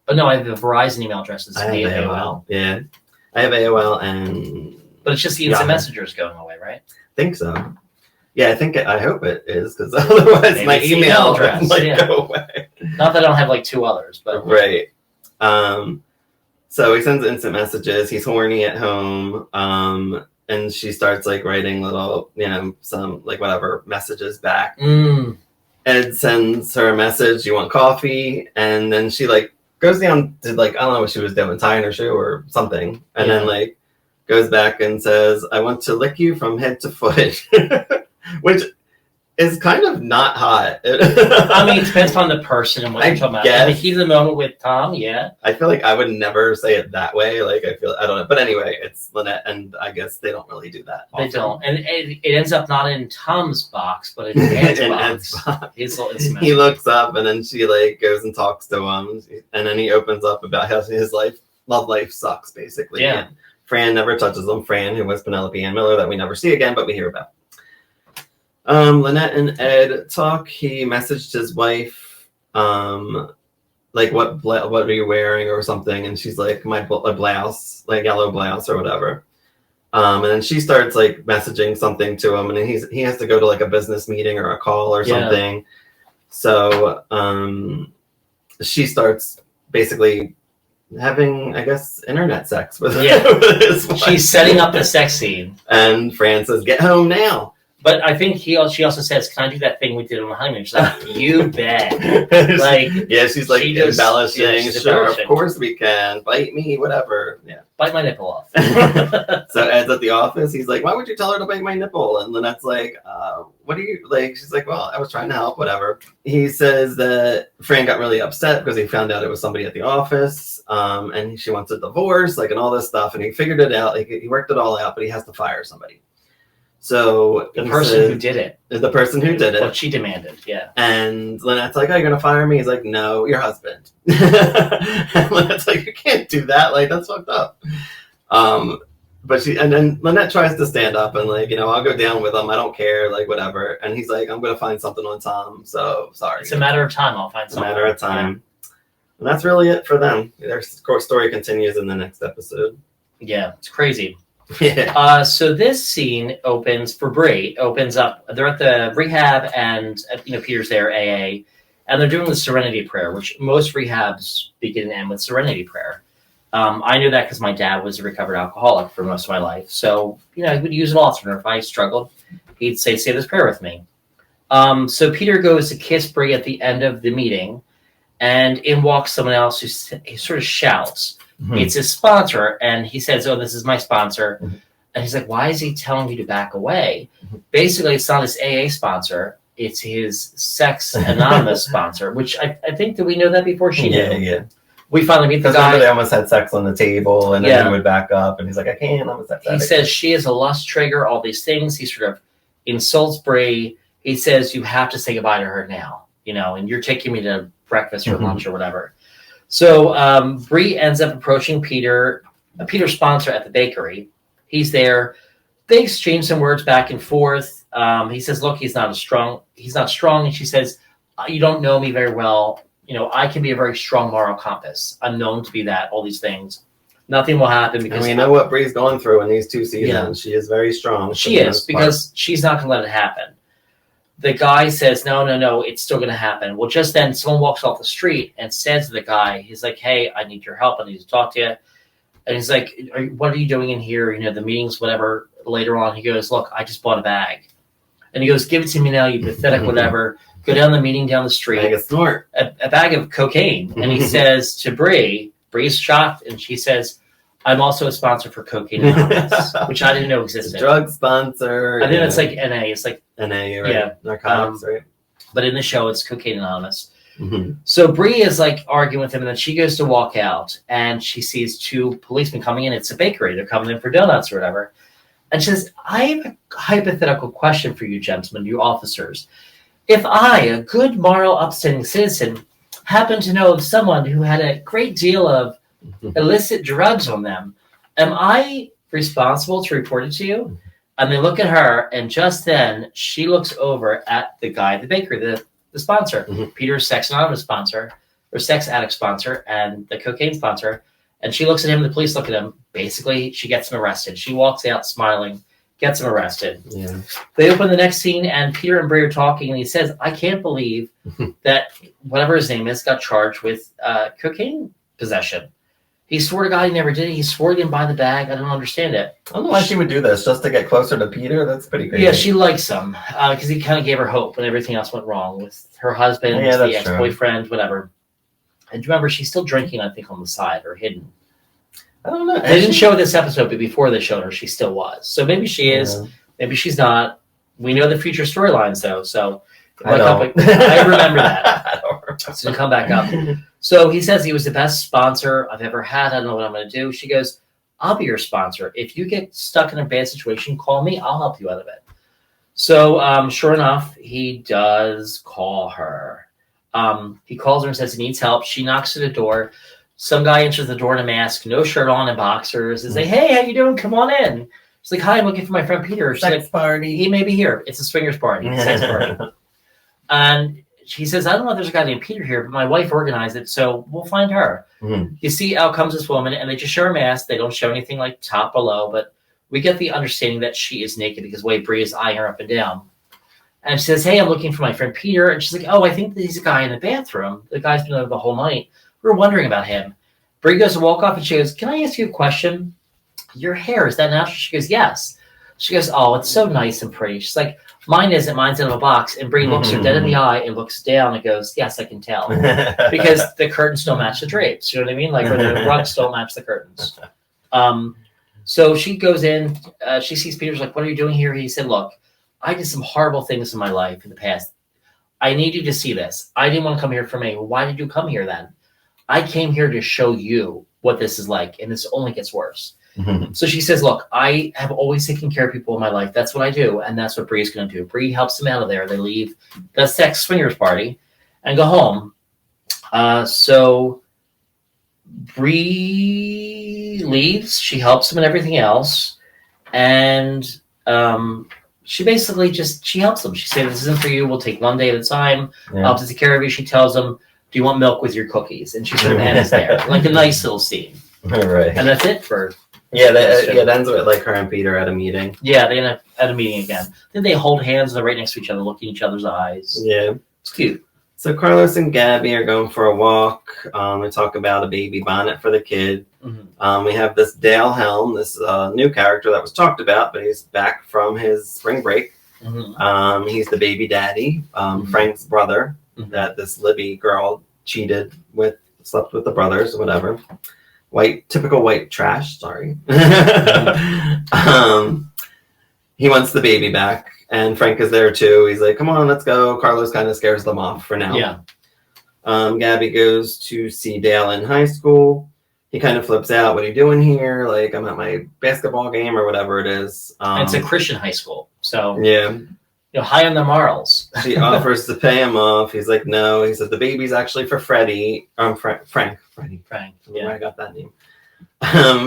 But no, I have a Verizon email address. It's AOL. Yeah, I have AOL but it's just the instant messengers going away, right? I think so. Yeah, I hope it is because otherwise maybe my email address might go away. Not that I don't have like two others, but right. So he sends instant messages. He's horny at home. And she starts like writing little, some like whatever messages back. Ed sends her a message, "You want coffee?" And then she like goes down to like, I don't know what she was doing, tying her shoe or something. And then like goes back and says, "I want to lick you from head to foot," which is kind of not hot. I mean, it depends on the person and what you're talking about. I mean, he's in the moment with Tom, I feel like I would never say it that way. Like, I don't know. But anyway, it's Lynette, and I guess they don't really do that often. They don't. And it ends up not in Tom's box, but in Ed's box. He looks up, and then she, like, goes and talks to him. And then he opens up about how his love life sucks, basically. Yeah. And Fran never touches him. Fran, who was Penelope Ann Miller, that we never see again, but we hear about. Lynette and Ed talk. He messaged his wife, like, what are you wearing or something, and she's like, a blouse, like yellow blouse or whatever. And then she starts like messaging something to him, and then he has to go to like a business meeting or a call or something. So she starts basically having, I guess, internet sex with his wife. She's setting up the sex scene, and Fran says, "Get home now." But I think she also says, "Can I do that thing we did on the honeymoon?" She's like, "You bet." Like, she's like embellishing. Sure, of course we can. Bite me, whatever. Yeah, bite my nipple off. So Ed's at the office. He's like, "Why would you tell her to bite my nipple?" And Lynette's like, "What do you like?" She's like, "Well, I was trying to help, whatever." He says that Fran got really upset because he found out it was somebody at the office, and she wants a divorce, like, and all this stuff. And he figured it out. Like, he worked it all out, but he has to fire somebody. So the person who did it. The person who did it. What she demanded, yeah. And Lynette's like, "Oh, you're going to fire me?" He's like, "No, your husband." And Lynette's like, "You can't do that. Like, that's fucked up." But then Lynette tries to stand up and like, "I'll go down with him. I don't care. Like, whatever." And he's like, "I'm going to find something on Tom. So sorry. It's a matter of time. I'll find something. It's a matter of time." And that's really it for them. Their story continues in the next episode. Yeah, it's crazy. Yeah. So this scene opens up. They're at the rehab, and Peter's there, AA, and they're doing the Serenity Prayer, which most rehabs begin and end with Serenity Prayer. I knew that because my dad was a recovered alcoholic for most of my life, so he would use it often. If I struggled, he'd say this prayer with me. So Peter goes to kiss Bree at the end of the meeting, and in walks someone else he sort of shouts. Mhm. It's his sponsor, and he says, "Oh, this is my sponsor." Mhm. And he's like, "Why is he telling you to back away?" Basically, it's not his AA sponsor; it's his Sex Anonymous sponsor. Which I think that we know that before she knew. Yeah. We finally meet the Because guy. they almost had sex on the table, and then he would back up, and he's like, "I can't. I'm a sex He addict." says she is a lust trigger. All these things. He sort of insults Bree. He says, "You have to say goodbye to her now, and you're taking me to breakfast or lunch or whatever." So Bree ends up approaching Peter's sponsor at the bakery. He's there. They exchange some words back and forth. He says, "Look, he's not strong." And she says, "You don't know me very well. I can be a very strong moral compass. I'm known to be that. All these things. Nothing will happen because we know what Bree's going through in these 2 seasons. Yeah. She is very strong. She is, because she's not going to let it happen." The guy says, no, it's still going to happen. Well, just then, someone walks off the street and says to the guy, he's like, "Hey, I need your help. I need to talk to you." And he's like, "What are you doing in here? The meetings, whatever." Later on, he goes, "Look, I just bought a bag." And he goes, "Give it to me now, you pathetic whatever." Go down the meeting down the street. Bag of snort. A bag of cocaine. And he says to Bree's shocked, and she says, "I'm also a sponsor for Cocaine Anonymous," which I didn't know existed. Drug sponsor. I think it's like NA. It's like NA, right? Yeah. Narcotics, right? But in the show, it's Cocaine Anonymous. Mm-hmm. So Bree is like arguing with him, and then she goes to walk out, and she sees 2 policemen coming in. It's a bakery. They're coming in for donuts or whatever. And she says, "I have a hypothetical question for you gentlemen, you officers. If I, a good, moral, upstanding citizen, happen to know of someone who had a great deal of illicit drugs on them, am I responsible to report it to you?" And they look at her, and just then she looks over at the guy at the bakery, the sponsor, Peter's Sex Anonymous sponsor, or sex addict sponsor, and the cocaine sponsor. And she looks at him, the police look at him. Basically, she gets him arrested. She walks out smiling, gets him arrested. Yeah. They open the next scene, and Peter and Bree are talking, and he says, "I can't believe that whatever his name is got charged with cocaine possession. He swore to God he never did it. He swore he didn't buy the bag. I don't understand it." I don't know why she would do this, just to get closer to Peter. That's pretty crazy. Yeah, she likes him because he kind of gave her hope when everything else went wrong with her husband, the ex-boyfriend, whatever. And remember, she's still drinking, I think, on the side or hidden. I don't know. They didn't show this episode, but before they showed her, she still was. So maybe she is, maybe she's not. We know the future storylines, though, so I remember that. It's going to come back up. So he says he was the best sponsor I've ever had. I don't know what I'm going to do. She goes, "I'll be your sponsor. If you get stuck in a bad situation, call me. I'll help you out of it." So sure enough, he does call her. He calls her and says he needs help. She knocks at the door. Some guy enters the door in a mask, no shirt on, and boxers. He's like, "Hey, how you doing? Come on in." She's like, "Hi, I'm looking for my friend Peter." She's Sex like, party. "He may be here. It's a swingers party, sex party." And she says, "I don't know if there's a guy named Peter here, but my wife organized it, so we'll find her." Mm-hmm. You see, out comes this woman, and they just show her mask. They don't show anything like top or low, but we get the understanding that she is naked because Wade Bree is eyeing her up and down. And she says, "Hey, I'm looking for my friend Peter." And she's like, "Oh, I think that he's a guy in the bathroom. The guy's been there the whole night. We're wondering about him." Bree goes to walk off, and she goes, "Can I ask you a question? Your hair, is that natural?" She goes, "Yes." She goes, "Oh, it's so nice and pretty." She's like, "Mine isn't. Mine's in a box." And Bree looks her dead in the eye and looks down and goes, "Yes, I can tell." Because the curtains don't match the drapes. You know what I mean? Like, or the rugs don't match the curtains. So she goes in. She sees Peter's like, "What are you doing here?" He said, "Look, I did some horrible things in my life in the past. I need you to see this. I didn't want to come here for me." "Well, why did you come here then?" "I came here to show you what this is like, and this only gets worse." So she says, "Look, I have always taken care of people in my life. That's what I do, and that's what Bree's going to do." Bree helps them out of there. They leave the sex swingers party and go home. So Bree leaves. She helps them and everything else, and she basically she helps them. She says, "This isn't for you. We'll take one day at a time. I'll take care of you." She tells them, "Do you want milk with your cookies?" And she sort of ends there, like a nice little scene. Right. And that's it for. It ends with like her and Peter at a meeting. Yeah, they end up at a meeting again. Then they hold hands and they're right next to each other, looking in each other's eyes. Yeah. It's cute. So Carlos and Gabby are going for a walk. They talk about a baby bonnet for the kid. Mm-hmm. We have this Dale Helm, this new character that was talked about, but he's back from his spring break. Mm-hmm. He's the baby daddy, Frank's brother, that this Libby girl slept with the brothers or whatever. Typical white trash, sorry. He wants the baby back, and Frank is there too. He's like, come on, let's go. Carlos kind of scares them off for now. Yeah. Gabby goes to see Dale in high school. He kind of flips out. What are you doing here? Like, I'm at my basketball game or whatever it is. It's a Christian high school, so yeah. High on the morals. She offers to pay him off. He's like, no. He says the baby's actually for Freddie. Frank. Freddie. Frank. Yeah, I got that name.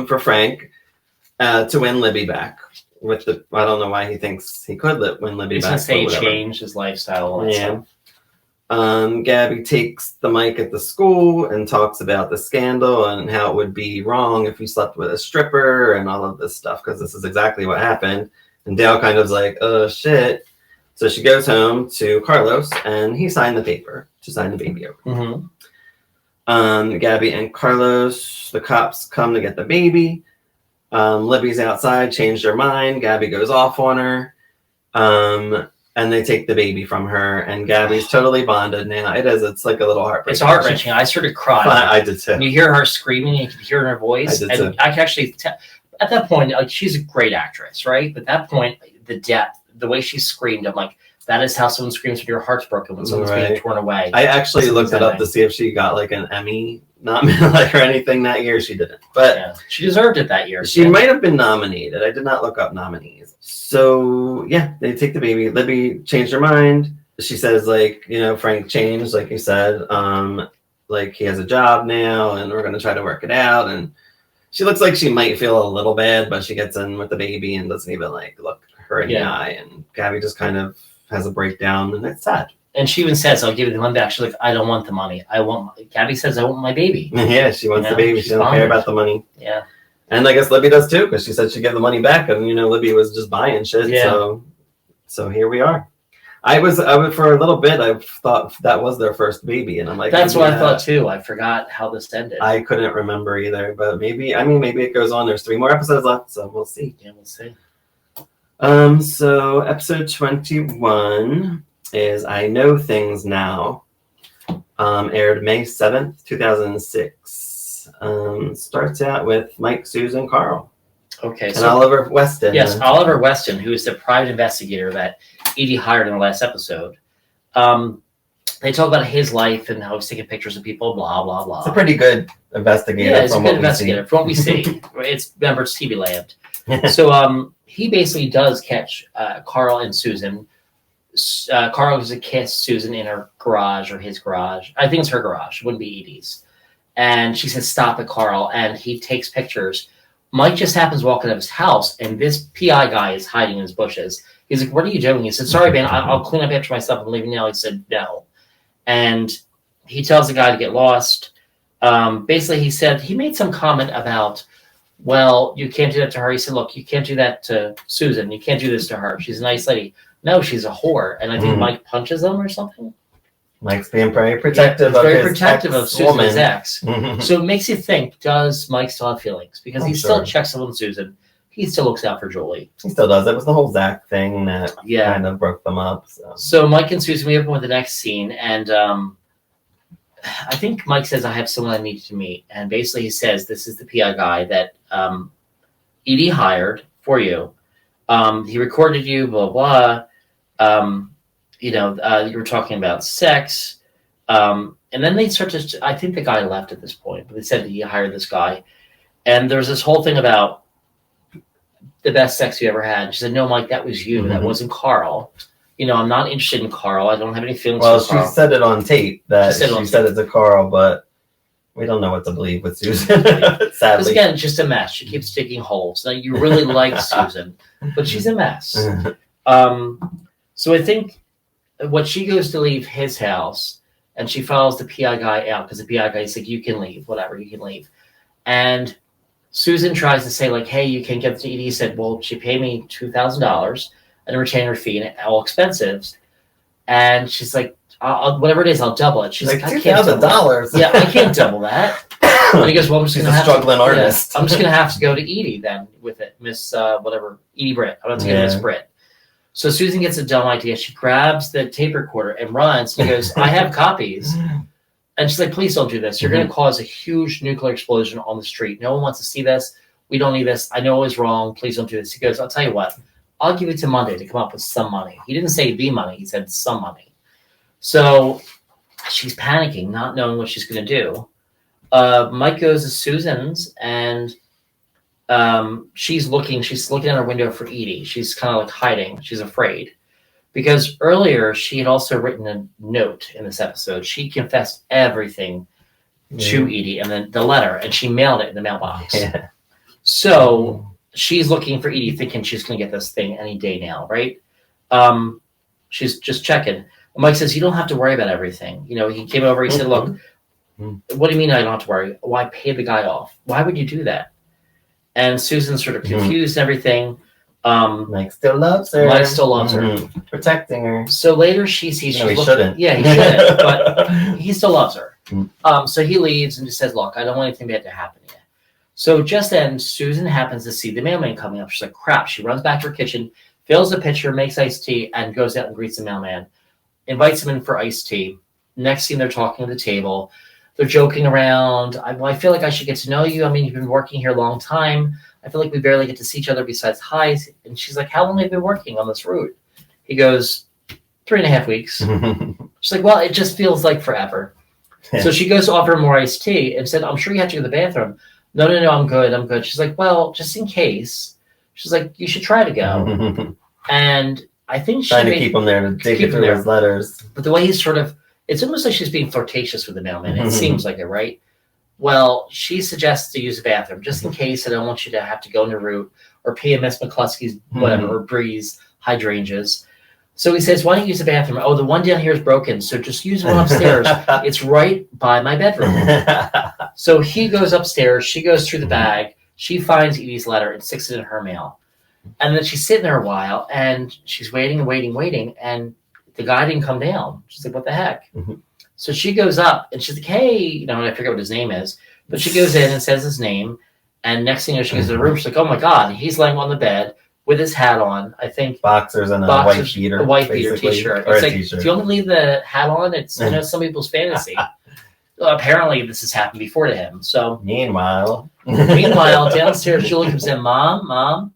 For Frank, to win Libby back. I don't know why he thinks he could win Libby back. He's gonna say he changed his lifestyle. All that stuff. Gabby takes the mic at the school and talks about the scandal and how it would be wrong if you slept with a stripper and all of this stuff, because this is exactly what happened. And Dale kind of is like, oh shit. So she goes home to Carlos and he signed the paper to sign the baby over. Mm-hmm. Gabby and Carlos, the cops come to get the baby. Libby's outside, changed her mind. Gabby goes off on her. And they take the baby from her, and Gabby's totally bonded now. It's like a little heartbreaking. It's heart-wrenching. I started crying. I did too. And you hear her screaming, you can hear in her voice. I can actually at that point, like, she's a great actress, right? But at that point, the depth, the way she screamed, I'm like, that is how someone screams when your heart's broken, when someone's being torn away. I actually looked it up to see if she got like an Emmy nomination or anything that year. She didn't, but yeah, she deserved it that year. She might have been nominated. I did not look up nominees. So yeah, they take the baby. Libby changed her mind. She says, like, Frank changed, like you said. Like, he has a job now, and we're gonna try to work it out. And she looks like she might feel a little bad, but she gets in with the baby and doesn't even like look her in the eye. And Gabby just kind of has a breakdown, and it's sad. And she even says, I'll give you the money back. She's like, I don't want the money. Gabby says, I want my baby. Yeah, she wants the baby. She doesn't care about the money. Yeah. And I guess Libby does too, because she said she'd give the money back, and Libby was just buying shit. Yeah. So here we are. I was for a little bit, I thought that was their first baby, and I'm like, that's what I thought too. I forgot how this ended. I couldn't remember either, but maybe it goes on. There's 3 more episodes left, so we'll see. Yeah, we'll see. So episode 21 is I Know Things Now. Aired May 7th, 2006. Starts out with Mike, Susan, Carl. Okay. And Oliver Weston. Yes, Oliver Weston, who is the private investigator that Edie hired in the last episode. They talk about his life and how he's taking pictures of people, blah, blah, blah. It's a pretty good investigator. Yeah, it's a good investigator from what we see. It's TV Land. So he basically does catch Carl and Susan. Carl gives a kiss Susan in her garage or his garage. I think it's her garage. It wouldn't be Edie's. And she says, stop it, Carl. And he takes pictures. Mike just happens walking out of his house, and this PI guy is hiding in his bushes. He's like, what are you doing? He said, sorry, man, I'll clean up after myself and leave now. He said, no. And he tells the guy to get lost. Basically, he made some comment about, well, you can't do that to her. He said, look, you can't do that to Susan. You can't do this to her. She's a nice lady. No, she's a whore. And I think Mike punches him or something. Mike's being very protective of Susan's ex. So it makes you think, does Mike still have feelings? Because he still checks up on Susan. He still looks out for Jolie. He still does. It was the whole Zach thing that kind of broke them up. So Mike and Susan, we open with the next scene. And I think Mike says, I have someone I need to meet. And basically he says, this is the PI guy that Edie hired for you. He recorded you, blah, blah. You were talking about sex. And then they start to, I think the guy left at this point, but they said he hired this guy. And there's this whole thing about the best sex you ever had. She said, no, Mike, that was you. That wasn't Carl. I'm not interested in Carl. I don't have any feelings for Carl. Well, she said it on tape that she said it to Carl, but we don't know what to believe with Susan. Sadly. Because again, just a mess. She keeps digging holes. Now, you really like Susan, but she's a mess. So I think when she goes to leave his house and she follows the PI guy out, because the PI guy is like, you can leave, whatever, you can leave. And Susan tries to say, like, hey, you can get to Edie. He said, well, she paid me $2,000 and a retainer fee and all expenses. And she's like, whatever it is, I'll double it. She's like, $2,000. Yeah, I can't double that. And he goes, well, I'm just going to have struggling artist. Yeah, I'm just going to have to go to Edie then with it, Miss Edie Britt. I'm going to get Miss Britt. So Susan gets a dumb idea. She grabs the tape recorder and runs. He goes, I have copies. And she's like, please don't do this. You're going to cause a huge nuclear explosion on the street. No one wants to see this. We don't need this. I know it was wrong. Please don't do this. He goes, I'll tell you what. I'll give you to Monday to come up with some money. He didn't say the money. He said some money. So she's panicking, not knowing what she's going to do. Mike goes to Susan's, and she's looking out her window for Edie. She's kind of like hiding. She's afraid. Because earlier, she had also written a note in this episode. She confessed everything to Edie, and then the letter, and she mailed it in the mailbox. Yeah. So she's looking for Edie, thinking she's going to get this thing any day now, right? She's just checking. Mike says, you don't have to worry about everything. You know, he came over, he said, look, what do you mean I don't have to worry? Why pay the guy off? Why would you do that? And Susan's sort of confused and everything. Mike still loves her. Mike still loves her. Protecting her. So later she sees... No, he shouldn't. Yeah, he shouldn't, but he still loves her. So he leaves and just says, look, I don't want anything bad to happen yet. So just then, Susan happens to see the mailman coming up. She's like, crap. She runs back to her kitchen, fills a pitcher, makes iced tea, and goes out and greets the mailman. Invites him in for iced tea. Next thing, they're talking at the table. They're joking around. I feel like I should get to know you. I mean, you've been working here a long time. I feel like we barely get to see each other besides highs. And she's like, how long have you been working on this route? He goes, 3.5 weeks. She's like, well, it just feels like forever. Yeah. So she goes to offer him more iced tea and said, I'm sure you have to go to the bathroom. No, I'm good. She's like, well, just in case. She's like, you should try to go. And I think she's trying to keep him there to dig it through his letters. But the way he's sort of, it's almost like she's being flirtatious with the mailman. It seems like it, right? Well, she suggests to use the bathroom just in case I don't want you to have to go on the route or pee in Miss McCluskey's whatever, or Bree's hydrangeas. So he says, why don't you use the bathroom? Oh, the one down here is broken, so just use the one upstairs. It's right by my bedroom. So he goes upstairs. She goes through the bag. She finds Edie's letter and sticks it in her mail. And then she's sitting there a while, and she's waiting, and the guy didn't come down. She's like, what the heck? So she goes up, and she's like, hey, and I forget what his name is, but she goes in and says his name, and next thing you know, she goes to the room. She's like, oh, my God. He's laying on the bed with his hat on, I think. Boxers and a white beater. A white beater T-shirt. It's like, T-shirt. if you only leave the hat on, it's some people's fantasy. Apparently, this has happened before to him. So Meanwhile, downstairs, Julie comes in, Mom.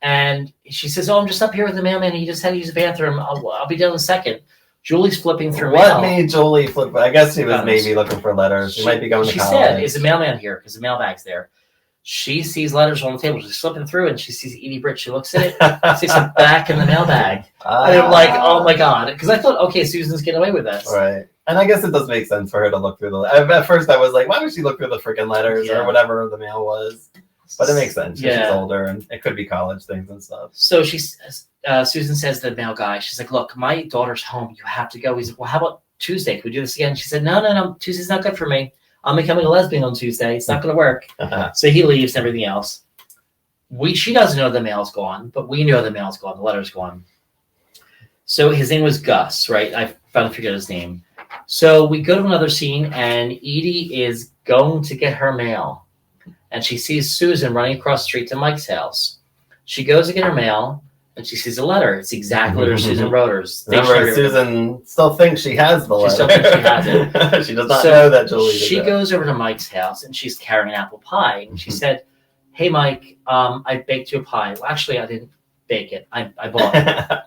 And she says, I'm just up here with the mailman. He just had to use the bathroom. I'll be done in a second. Julie's flipping through mail. What made Julie flip? I guess she was maybe looking for letters. She might be going to college. She said, is the mailman here? Because the mailbag's there. She sees letters on the table. She's flipping through, and she sees Edie Britt. She looks at it. Sees it back in the mailbag. And I'm like, oh, my God. Because I thought, okay, Susan's getting away with this. Right. And I guess it does make sense for her to look through the... At first, I was like, why would she look through the freaking letters or whatever the mail was? But it makes sense. She's older, and it could be college things and stuff. So Susan says to the mail guy, she's like, look, my daughter's home. You have to go. He's like, well, how about Tuesday? Can we do this again? She said, no. Tuesday's not good for me. I'm becoming a lesbian on Tuesday. It's not going to work. So he leaves and everything else. She doesn't know the mail's gone, but we know the mail's gone. The letter's gone. So his name was Gus, right? I finally figured out his name. So we go to another scene, and Edie is going to get her mail. And she sees Susan running across the street to Mike's house. She goes to get her mail, and she sees a letter. It's exactly what Susan wrote her. Remember, Susan still thinks she has the letter. She still thinks she has it. She does not know that Julie did She that. goes over to Mike's house, and she's carrying an apple pie. And she said, hey, Mike, I baked you a pie. Well, actually, I didn't bake it. I bought it.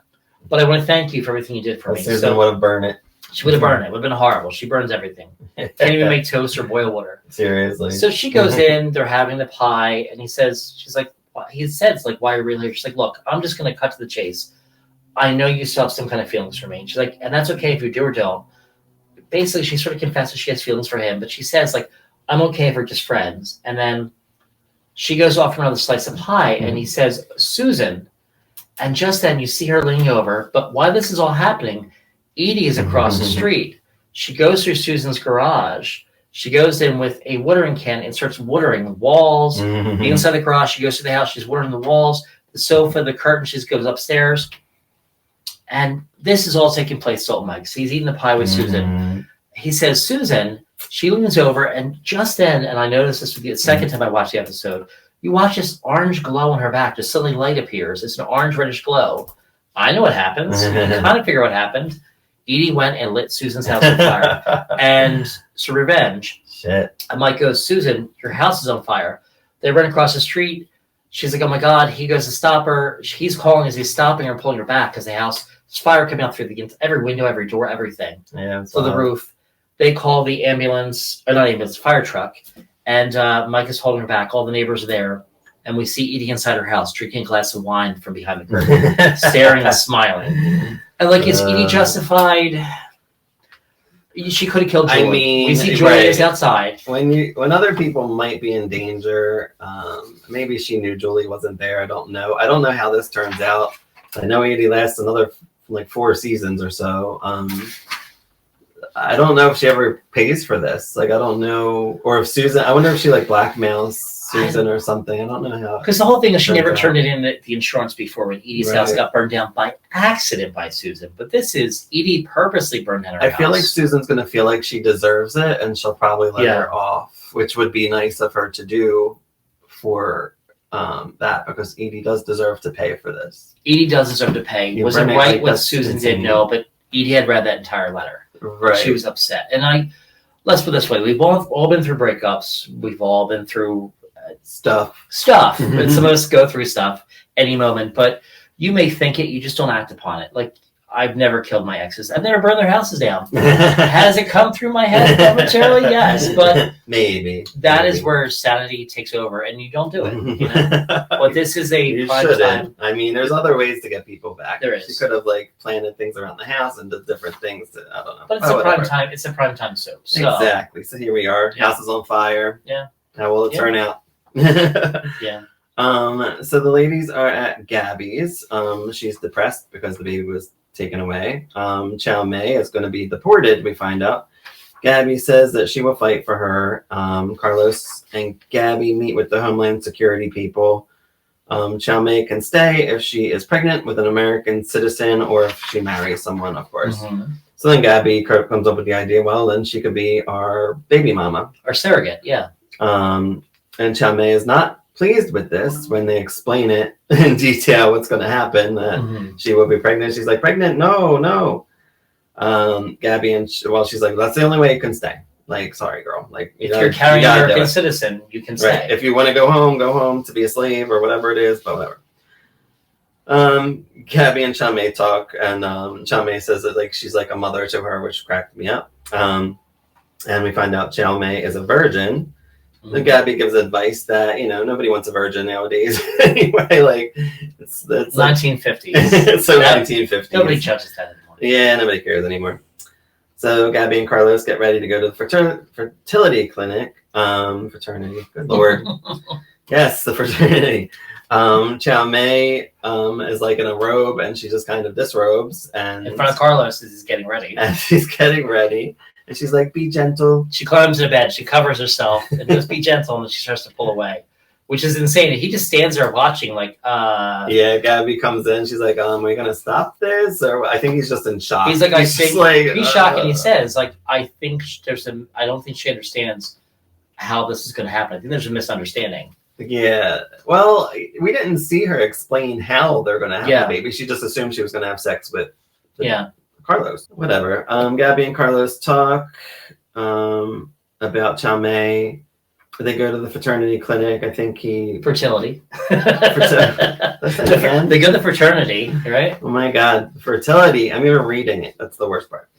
But I want to thank you for everything you did for me. Susan would have burned it. She would have burned it. It would have been horrible. She burns everything. Can't even make toast or boil water. Seriously. So she goes in. They're having the pie, and he says, why are you really here? She's like, look, I'm just going to cut to the chase. I know you still have some kind of feelings for me. And she's like, and that's okay if you do or don't. Basically, she sort of confesses she has feelings for him, but she says, like, I'm okay if we're just friends. And then she goes off for another slice of pie, and he says, Susan. And just then you see her leaning over. But while this is all happening, Edie is across the street. She goes through Susan's garage. She goes in with a watering can and starts watering the walls. The inside of the garage, she goes to the house. She's watering the walls, the sofa, the curtain. She goes upstairs. And this is all taking place at Mike's. He's eating the pie with Susan. He says, Susan. She leans over, and just then, and I noticed this the second time I watched the episode, you watch this orange glow on her back. Just suddenly light appears. It's an orange reddish glow. I know what happens. You can kind of figure what happened. Edie went and lit Susan's house on fire. And so revenge. Shit. And Mike goes, Susan, your house is on fire. They run across the street. She's like, oh my God. He goes to stop her. He's calling as he's stopping her and pulling her back because the house, there's fire coming out through every window, every door, everything. Yeah. So the roof. They call the ambulance, or not ambulance, fire truck. And Mike is holding her back. All the neighbors are there. And we see Edie inside her house, drinking a glass of wine from behind the curtain, staring and smiling. And like, is Edie justified? She could have killed Julie. I mean, we see Julie is outside. When other people might be in danger, maybe she knew Julie wasn't there. I don't know. I don't know how this turns out. I know Edie lasts another like 4 seasons or so. I don't know if she ever pays for this. Like, I don't know, or if Susan. I wonder if she like blackmails Susan or something. I don't know how. Because the whole thing is she never turned it in the insurance before when Edie's house got burned down by accident by Susan. But this is Edie purposely burned down her house. I feel like Susan's going to feel like she deserves it, and she'll probably let her off, which would be nice of her to do for that, because Edie does deserve to pay for this. Edie does deserve to pay. Was it right what Susan did? No, but Edie had read that entire letter. Right. She was upset. And let's put it this way. We've all been through breakups. We've all been through stuff. And some of us go through stuff any moment, but you may think it, you just don't act upon it. Like, I've never killed my exes. I've never burned their houses down. Has it come through my head momentarily? Yes, but maybe that is where sanity takes over, and you don't do it. You know? But this is a prime time. I mean, there's other ways to get people back. There is. She could have like planted things around the house and did different things. I don't know. But it's a prime time. It's a prime time soap. So. Exactly. So here we are. Yeah. House is on fire. Yeah. How will it turn out? Yeah. So the ladies are at Gabby's. She's depressed because the baby was taken away. Chow Mei is going to be deported, we find out. Gabby says that she will fight for her. Carlos and Gabby meet with the Homeland Security people. Chow Mei can stay if she is pregnant with an American citizen or if she marries someone, of course. Mm-hmm. So then Gabby comes up with the idea, well, then she could be our baby mama. Our surrogate, yeah. And Chow Mei is not pleased with this when they explain it in detail what's going to happen, that she will be pregnant. She's like, pregnant? No. Gabby, and she's like, that's the only way you can stay. Like, sorry, girl. Like, if you're carrying an American citizen, you can stay. Right. If you want to go home to be a slave or whatever it is, but whatever. Gabby and Chow Mei talk, and Chow Mei says that like she's like a mother to her, which cracked me up. And we find out Chow Mei is a virgin. And Gabby gives advice that, nobody wants a virgin nowadays. Anyway, like, it's 1950s. It's so 1950s. Nobody judges that anymore. Yeah, nobody cares anymore. So Gabby and Carlos get ready to go to the fertility clinic. Fraternity, good Lord. Yes, the fraternity. Chow Mei is like in a robe, and she just kind of disrobes. And in front of Carlos as he's getting ready. And she's getting ready. And she's like, be gentle. She climbs into bed. She covers herself and goes, be gentle. And then she starts to pull away, which is insane. He just stands there watching like, Yeah, Gabby comes in. She's like, are we going to stop this? Or I think he's just in shock. He's like, he's shocked. And he says, like, I don't think she understands how this is going to happen. I think there's a misunderstanding. Yeah. Well, we didn't see her explain how they're going to have the baby. She just assumed she was going to have sex with Carlos. Whatever. Gabby and Carlos talk about Chow Mei. They go to the fraternity clinic. I think fertility. They go to the fraternity, right? Oh my God, fertility. I'm even reading it. That's the worst part.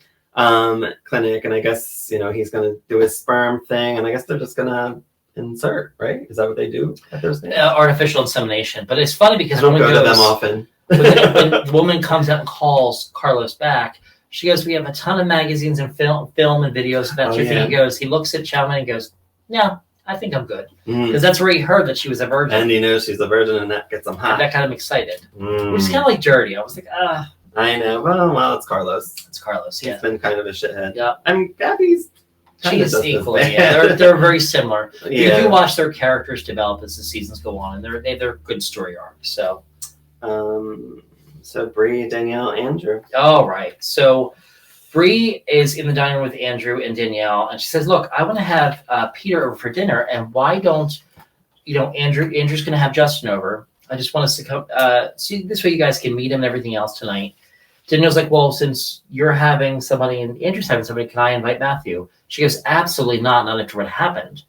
Clinic, and I guess he's gonna do his sperm thing, and I guess they're just gonna insert. Right? Is that what they do at those things? Artificial insemination. But it's funny because I don't go to them often. when the woman comes out and calls Carlos back, she goes, we have a ton of magazines and film and videos about your thing. He goes, he looks at Chow Mei and goes, no, I think I'm good. Because that's where he heard that she was a virgin. And he knows she's a virgin, and that gets him hot. And that got him excited. Which is kind of like dirty. I was like, I know. Well, it's Carlos. It's Carlos, yeah. He's been kind of a shithead. Yeah. I mean, Gabby's she's equally, yeah. They're very similar. Yeah. You watch their characters develop as the seasons go on, and they're good story arcs. So Bree, Danielle, Andrew. All right. So Bree is in the dining room with Andrew and Danielle, and she says, look, I want to have Peter over for dinner, and why don't, Andrew's going to have Justin over. I just want us to come, see, this way you guys can meet him and everything else tonight. Danielle's like, well, since you're having somebody and Andrew's having somebody, can I invite Matthew? She goes, absolutely not after what happened.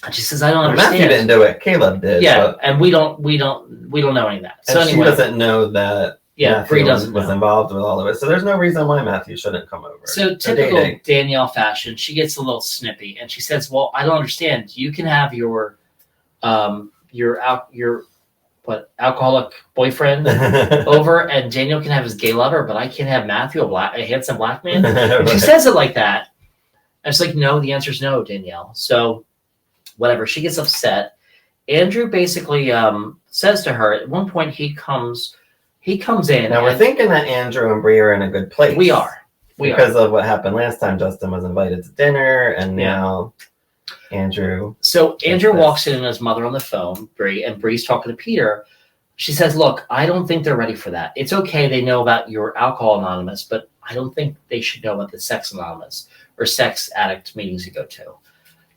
And she says, I don't understand. Matthew didn't do it. Caleb did. Yeah, and we don't know any of that. And so anyway, she doesn't know that Bree Matthew was involved with all of it. So there's no reason why Matthew shouldn't come over. So typical Danielle fashion, she gets a little snippy and she says, well, I don't understand. You can have your alcoholic boyfriend over, and Daniel can have his gay lover, but I can't have Matthew, a handsome black man. And she says it like that. And it's like, no, the answer is no, Danielle. So whatever, she gets upset. Andrew basically says to her, at one point he comes in. Now we're thinking that Andrew and Bree are in a good place. We are. Because of what happened last time. Justin was invited to dinner, and now Andrew. So Andrew walks in and his mother on the phone, Bree, and Bree's talking to Peter. She says, look, I don't think they're ready for that. It's okay they know about your Alcohol Anonymous, but I don't think they should know about the Sex Anonymous or sex addict meetings you go to.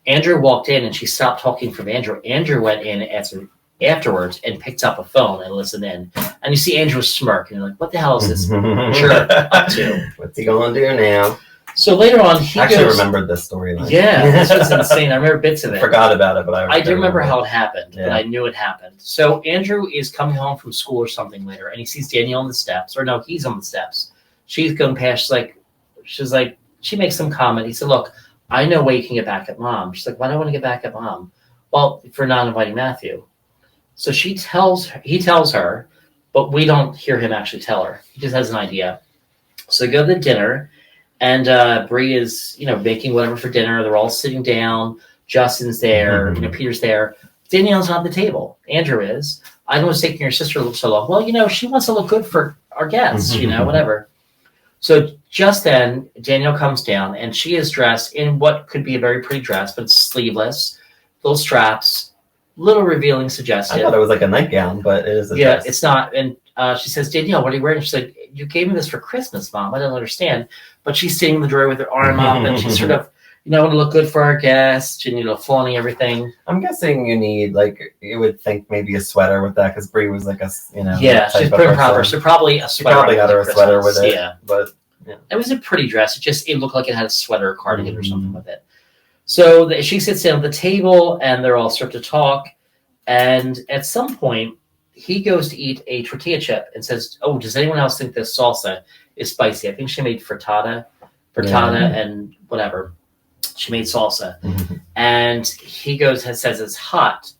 Andrew walked in and she stopped talking from Andrew. Andrew went in afterwards and picked up a phone and listened in. And you see Andrew smirk and you're like, what the hell is this jerk up to? What's he going to do now? So later on, he actually remembered this storyline. Yeah, this was insane. I remember bits of it. I forgot about it, but I do remember how it happened, but I knew it happened. So Andrew is coming home from school or something later, and he sees Danielle on the steps. Or no, he's on the steps. She's going past. She makes some comment. He said, look, I know why you can get back at Mom. She's like, why do I want to get back at Mom? Well, for not inviting Matthew. So he tells her, but we don't hear him actually tell her. He just has an idea. So they go to the dinner. And Bree is, making whatever for dinner. They're all sitting down. Justin's there. Peter's there. Danielle's not at the table. Andrew is. I know what's taking your sister to look so long. Well, she wants to look good for our guests, whatever. So just then, Danielle comes down, and she is dressed in what could be a very pretty dress, but it's sleeveless, little straps, little revealing, suggestive. I thought it was like a nightgown, but it is a dress. Yeah, it's not. And she says, Danielle, what are you wearing? She's like, you gave me this for Christmas, Mom. I don't understand. But she's sitting in the drawer with her arm up, and she's sort of, want to look good for our guests, and, flaunting everything. I'm guessing you need, you would think maybe a sweater with that, because Bree was like a, Yeah, she's pretty proper. So probably a sweater. She probably got her a sweater with it. Yeah. But, yeah. It was a pretty dress. It looked like it had a sweater or cardigan or something with it. So she sits down at the table, and they're all start to talk. And at some point, he goes to eat a tortilla chip and says, oh, does anyone else think this salsa is spicy? I think she made frittata and whatever. She made salsa. And he goes and says it's hot.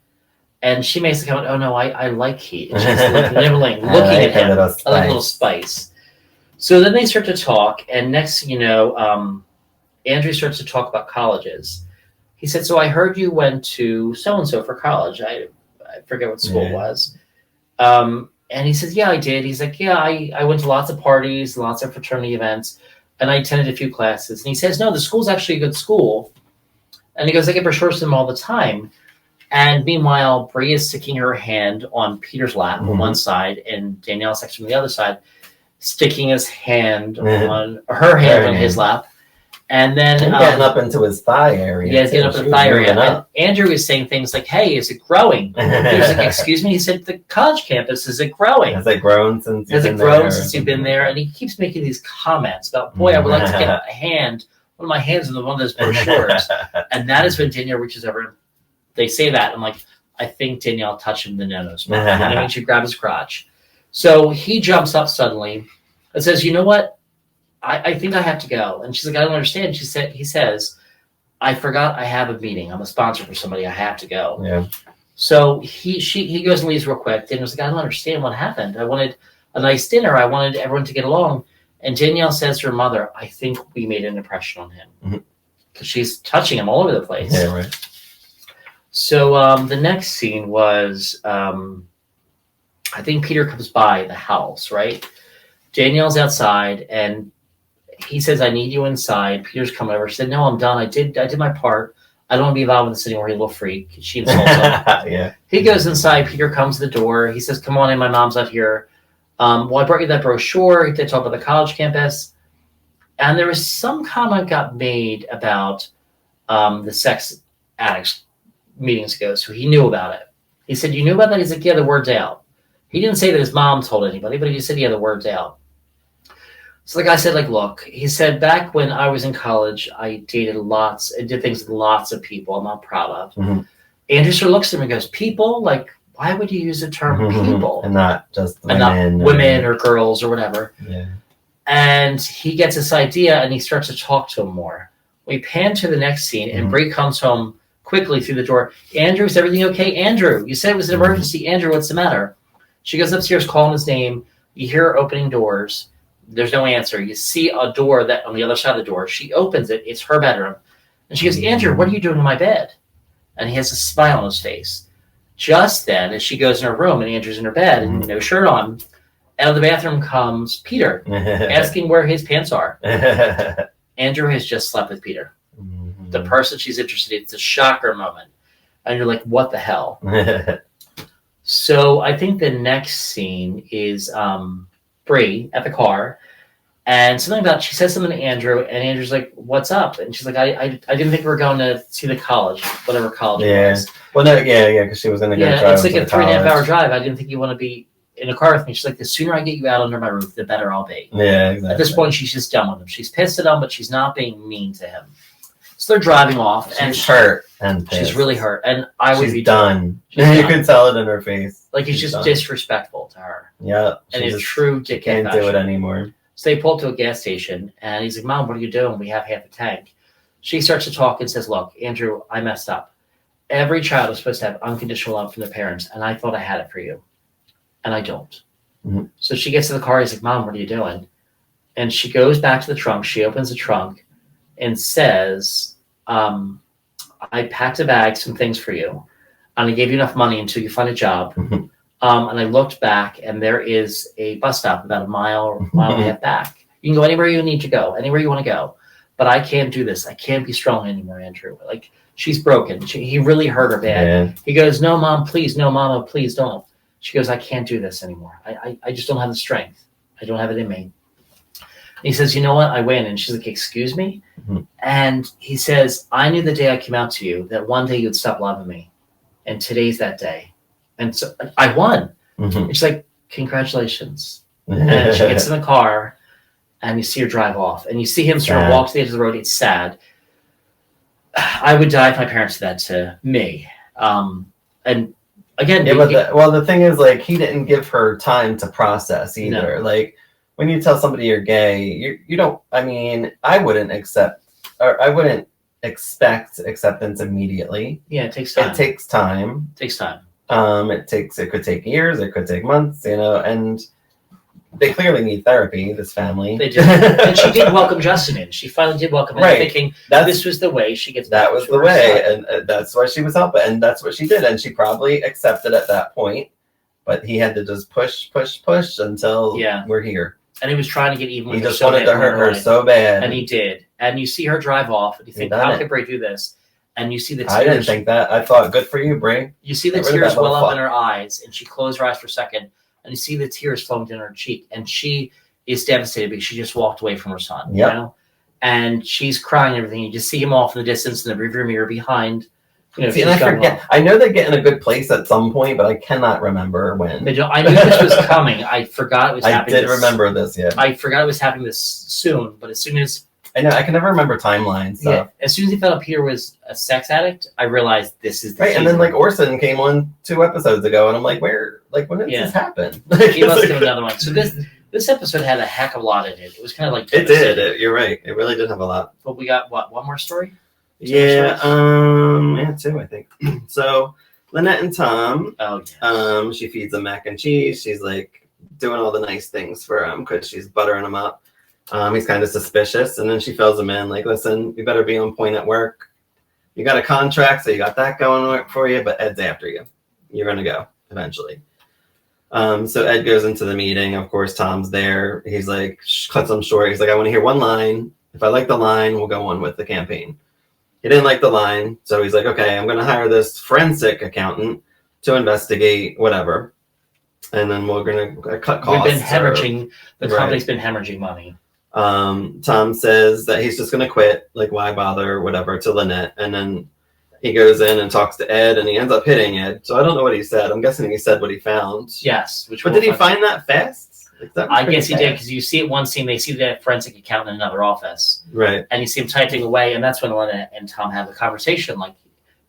And she makes the comment, oh, no, I like heat. And she's nibbling, looking at him. I like a little spice. So then they start to talk. And next thing you know, Andrew starts to talk about colleges. He said, so I heard you went to so-and-so for college. I forget what school it was. And he says, yeah, I did. He's like, yeah, I went to lots of parties, lots of fraternity events, and I attended a few classes. And he says, no, the school's actually a good school. And he goes, I get brochures from them all the time. And meanwhile, Bree is sticking her hand on Peter's lap on one side, and Danielle's next to him on the other side, sticking his hand on her hand on his lap. And then getting up into his thigh area. Yeah, he's getting up in the thigh area. And Andrew is saying things like, hey, is it growing? He was like, excuse me? He said, the college campus, is it growing? Has it grown since you've been there? And he keeps making these comments about, boy, I would like to get one of my hands on one of those brochures. And that is when Danielle reaches over. They say that. I'm like, I think Danielle touched him in the no-no spot. I mean, she grabbed his crotch. So he jumps up suddenly and says, you know what? I think I have to go. And she's like, I don't understand. He says, I forgot I have a meeting. I'm a sponsor for somebody. I have to go. Yeah. So he goes and leaves real quick. Danielle's like, I don't understand what happened. I wanted a nice dinner. I wanted everyone to get along. And Danielle says to her mother, I think we made an impression on him. Because she's touching him all over the place. Yeah, right. So the next scene was, I think Peter comes by the house, right? Danielle's outside, and he says, I need you inside. Peter's coming over. She said, no, I'm done. I did my part. I don't want to be involved with this anymore. You little freak. She insults him. Yeah. He goes inside. Peter comes to the door. He says, come on in. My mom's out here. Well, I brought you that brochure. They talk about the college campus. And there was some comment got made about the sex addicts meetings ago. So he knew about it. He said, you knew about that? He's like, yeah, the word's out. He didn't say that his mom told anybody, but he just said, yeah, the word's out. So the guy said, like, look, he said, back when I was in college, I did things with lots of people I'm not proud of. Mm-hmm. Andrew sort of looks at him and goes, people? Like, why would you use the term people? And not just women. And not women or girls or whatever. Yeah. And he gets this idea and he starts to talk to him more. We pan to the next scene and Bree comes home quickly through the door. Andrew, is everything okay? Andrew, you said it was an emergency. Andrew, what's the matter? She goes upstairs calling his name. You hear her opening doors. There's no answer. You see a door that on the other side of the door. She opens it. It's her bedroom. And she goes, Andrew, what are you doing in my bed? And he has a smile on his face. Just then, as she goes in her room and Andrew's in her bed and no shirt on, out of the bathroom comes Peter, asking where his pants are. Andrew has just slept with Peter. The person she's interested in. It's a shocker moment. And you're like, what the hell? So I think the next scene is Bree at the car. And something about, she says something to Andrew, and Andrew's like, what's up? And she's like, I didn't think we were going to see the college, whatever college it was. Well, no, because she was going to go drive. Yeah, it's like a 3.5 hour drive. I didn't think you want to be in a car with me. She's like, the sooner I get you out under my roof, the better I'll be. Yeah, exactly. At this point, she's just done with him. She's pissed at him, but she's not being mean to him. So they're driving off. She's hurt and pissed. She's really hurt. And I would be done. She's done. You can tell it in her face. Like, he's just disrespectful to her. Yeah. And a true dickhead. Can't do it anymore. So they pull up to a gas station, and he's like, Mom, what are you doing? We have half a tank. She starts to talk and says, look, Andrew, I messed up. Every child is supposed to have unconditional love from their parents, and I thought I had it for you. And I don't. Mm-hmm. So she gets to the car. He's like, Mom, what are you doing? And she goes back to the trunk. She opens the trunk and says, I packed a bag, some things for you. And I gave you enough money until you find a job. Mm-hmm. And I looked back, and there is a bus stop about a mile and a half back. You can go anywhere you need to go, anywhere you want to go. But I can't do this. I can't be strong anymore, Andrew. Like, she's broken. He really hurt her bad. Yeah. He goes, no, Mom, please. No, Mama, please don't. She goes, I can't do this anymore. I just don't have the strength. I don't have it in me. And he says, you know what? I win. And she's like, excuse me? Mm-hmm. And he says, I knew the day I came out to you that one day you'd stop loving me. And today's that day. And so I won. Mm-hmm. It's like, congratulations. And she gets in the car, and you see her drive off. And you see him sort of walk to the edge of the road. It's sad. I would die if my parents did that to me. And again, the thing is, like, he didn't give her time to process either. No. Like, when you tell somebody you're gay, you don't. I mean, I wouldn't expect acceptance immediately. Yeah, it takes time. It takes time. It could take years. It could take months. And they clearly need therapy. This family. They did, and she did welcome Justin in. She finally did welcome him, thinking this was the way she gets. That was the way, and that's why she was helping, and that's what she did, and she probably accepted at that point. But he had to just push until we're here. And he was trying to get even with her. He just wanted to hurt her so bad. And he did. And you see her drive off, and you think, how could Bray do this? And you see the tears. I didn't think that. I thought, good for you, Bray. You see the tears well up in her eyes, and she closed her eyes for a second, and you see the tears flowing down her cheek. And she is devastated because she just walked away from her son. Yep. You know? And she's crying and everything. You just see him off in the distance in the rearview mirror behind. See, and I forget. I know they get in a good place at some point, but I cannot remember when. They don't. I knew this was coming. I forgot it was happening. I did remember this. Yeah. I forgot it was happening this soon, but as soon as I know, I can never remember timelines. So. Yeah. As soon as he found out Peter was a sex addict, I realized this is the right. And then like Orson came on 2 episodes ago, and I'm like, where? Like, when did this happen? He must have another one. So this episode had a heck of a lot in it. It was kind of like it did. You're right. It really did have a lot. But we got one more story. Yeah, 2, I think. So Lynette and Tom. Oh yeah. She feeds them mac and cheese. She's like doing all the nice things for him because she's buttering him up. He's kind of suspicious, and then she fills him in like, "Listen, you better be on point at work. You got a contract, so you got that going for you. But Ed's after you. You're gonna go eventually." So Ed goes into the meeting. Of course, Tom's there. He's like, cuts him short. He's like, "I want to hear one line. If I like the line, we'll go on with the campaign." He didn't like the line, so he's like, okay, I'm going to hire this forensic accountant to investigate whatever, and then we're going to cut costs. We've been hemorrhaging. The company's been hemorrhaging money. Tom says that he's just going to quit, like, why bother, whatever, to Lynette, and then he goes in and talks to Ed, and he ends up hitting Ed, so I don't know what he said. I'm guessing he said what he found. Yes. But did he find that fast? Like, that was I pretty guess he did, bad. because you see it one scene, they see that forensic accountant in another office, Right. and you see him typing away, and that's when Lynette and Tom have a conversation, like,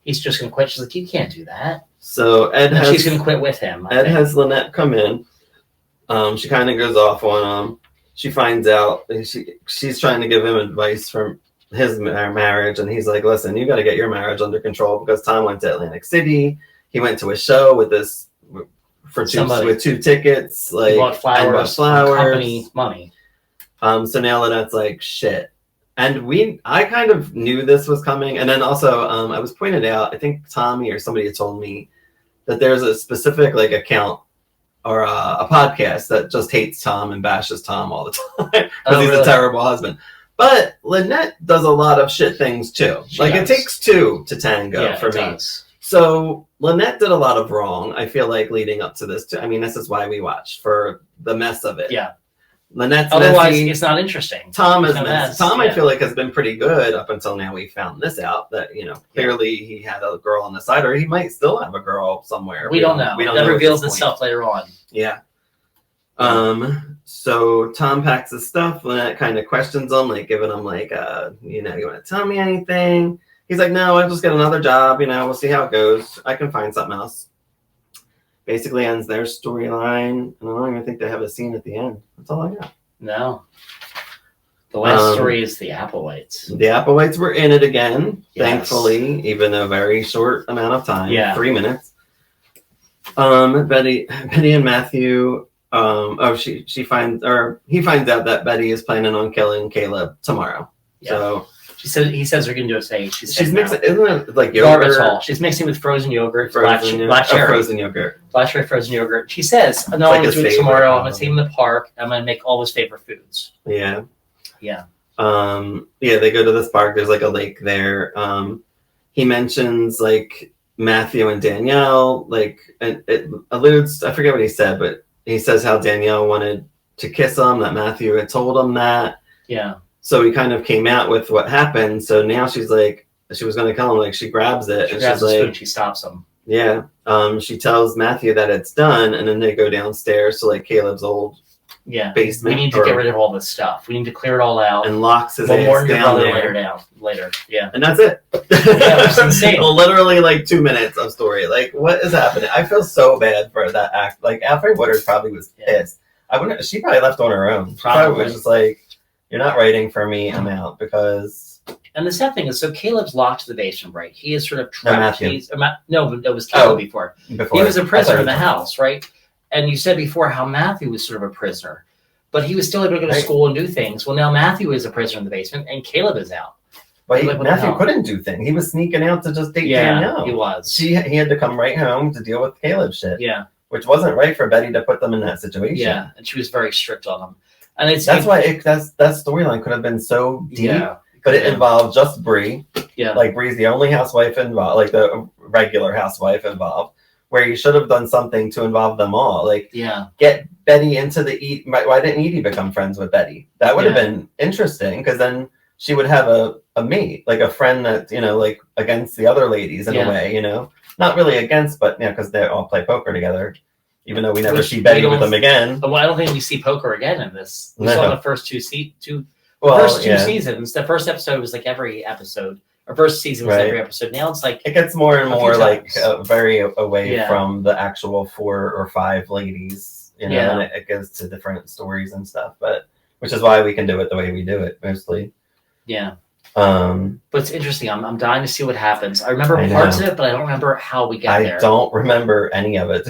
he's just going to quit. She's like, you can't do that. So Ed And has she's going to quit with him. Ed has Lynette come in. She kind of goes off on him. She finds out she's trying to give him advice from his marriage, and he's like, listen, you got to get your marriage under control, because Tom went to Atlantic City. He went to a show with two tickets, like, he bought flowers, and bought flowers. company money. So now Lynette's like, shit. And I kind of knew this was coming. And then also, I was pointed out, I think Tommy or somebody had told me that there's a specific like account or a podcast that just hates Tom and bashes Tom all the time because he's a terrible husband. But Lynette does a lot of shit things too. It takes two to tango for me. Does. So Lynette did a lot of wrong, I feel like, leading up to this too. I mean, this is why we watch, for the mess of it. Yeah. Lynette's otherwise messy. It's not interesting. Tom is messy. Tom, I feel like, has been pretty good up until now. We found this out that, clearly he had a girl on the side, or he might still have a girl somewhere. We don't know. That reveals itself later on. Yeah. So Tom packs his stuff. Lynette kind of questions him, like giving him like, you want to tell me anything? He's like, no, I'll just get another job. We'll see how it goes. I can find something else. Basically ends their storyline. I don't even think they have a scene at the end. That's all I got. No. The last story is the Applewhites. The Applewhites were in it again, thankfully, even a very short amount of time. Yeah. 3 minutes. Betty and Matthew, he finds out that Betty is planning on killing Caleb tomorrow. Yeah. So he says they're going to do a stage. She's mixing, isn't it like yogurt? She's mixing with frozen yogurt, black cherry. Frozen yogurt. Black cherry frozen yogurt. She says, no, I'm going to do it tomorrow. I'm going to take him to the park. I'm going to make all his favorite foods. Yeah. Yeah. They go to this park. There's like a lake there. He mentions like Matthew and Danielle, like, and it alludes, I forget what he said, but he says how Danielle wanted to kiss him, that Matthew had told him that. Yeah. So he kind of came out with what happened. So now she's like, she was going to kill him. Like, she grabs it. She grabs his food. She stops him. Yeah. She tells Matthew that it's done. And then they go downstairs to like Caleb's old basement. We need to get rid of all this stuff. We need to clear it all out. And locks his ass down there. Later. Yeah. And that's it. It's insane. Literally like 2 minutes of story. Like, what is happening? I feel so bad for that act. Like, Alfred Woodard probably was pissed. She probably left on her own. Probably was just like, you're not writing for me, I'm out, because... And the sad thing is, so Caleb's locked to the basement, right? He is sort of trapped. No, it was Caleb before. He was a prisoner in the house, right? And you said before how Matthew was sort of a prisoner. But he was still able to go to school and do things. Well, now Matthew is a prisoner in the basement, and Caleb is out. But Matthew couldn't do things. He was sneaking out to just date Danielle. He was. He had to come right home to deal with Caleb's shit. Yeah. Which wasn't right for Betty to put them in that situation. Yeah, and she was very strict on him. And that's why that storyline could have been so deep, but it involved just Bree. Yeah, like Bree's the only housewife involved, like the regular housewife involved. Where you should have done something to involve them all, like get Betty into the Edie. Why didn't Edie become friends with Betty? That would have been interesting, because then she would have a mate, like a friend that like against the other ladies in a way, not really against, but because they all play poker together. Even though we never see Betty with them again. Well, I don't think we see poker again in this. We saw the first two seasons. The first episode was like every episode. Our first season was every episode. Now it's like... It gets more and more like very away from the actual 4 or 5 ladies, and it goes to different stories and stuff. But which is why we can do it the way we do it, mostly. Yeah. But it's interesting. I'm dying to see what happens. I remember parts of it, but I don't remember how we got there. I don't remember any of it.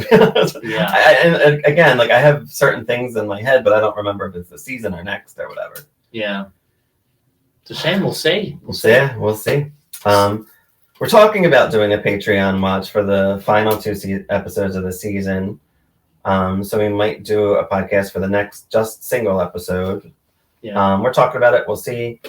Yeah. And again, like I have certain things in my head, but I don't remember if it's the season or next or whatever. Yeah. It's a shame. We'll see. Yeah, we'll see. We're talking about doing a Patreon watch for the final 2 episodes of the season. So we might do a podcast for the next just single episode. Yeah. We're talking about it. We'll see.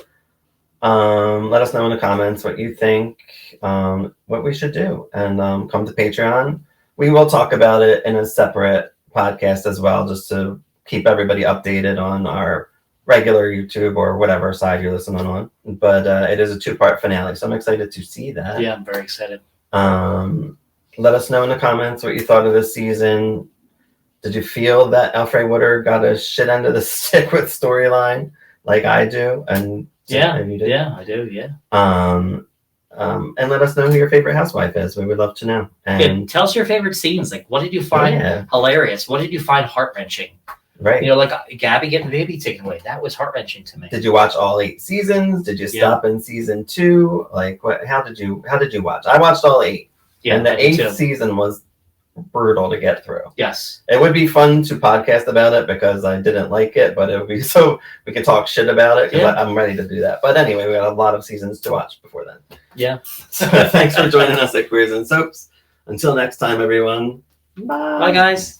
Let us know in the comments what you think, what we should do, and come to Patreon. We will talk about it in a separate podcast as well, just to keep everybody updated on our regular YouTube or whatever side you're listening on. But it is a 2-part finale, so I'm excited to see that. Yeah, I'm very excited. Let us know in the comments what you thought of this season. Did you feel that Alfred Woodard got a shit end of the stick with storyline like I do? And you did? Yeah, I do. Yeah. And let us know who your favorite housewife is. We would love to know. And tell us your favorite scenes. Like, what did you find hilarious? What did you find heart wrenching? Right. You know, like Gabby getting the baby taken away. That was heart wrenching to me. Did you watch all 8 seasons? Did you stop in season 2? Like, what? How did you watch? I watched all 8. Yeah, and the 8th season was brutal to get through. Yes. It would be fun to podcast about it because I didn't like it, but it would be so we could talk shit about it because I'm ready to do that. But anyway, we got a lot of seasons to watch before then. Yeah. So thanks for joining us at Queers and Soaps. Until next time, everyone. Bye. Bye, guys.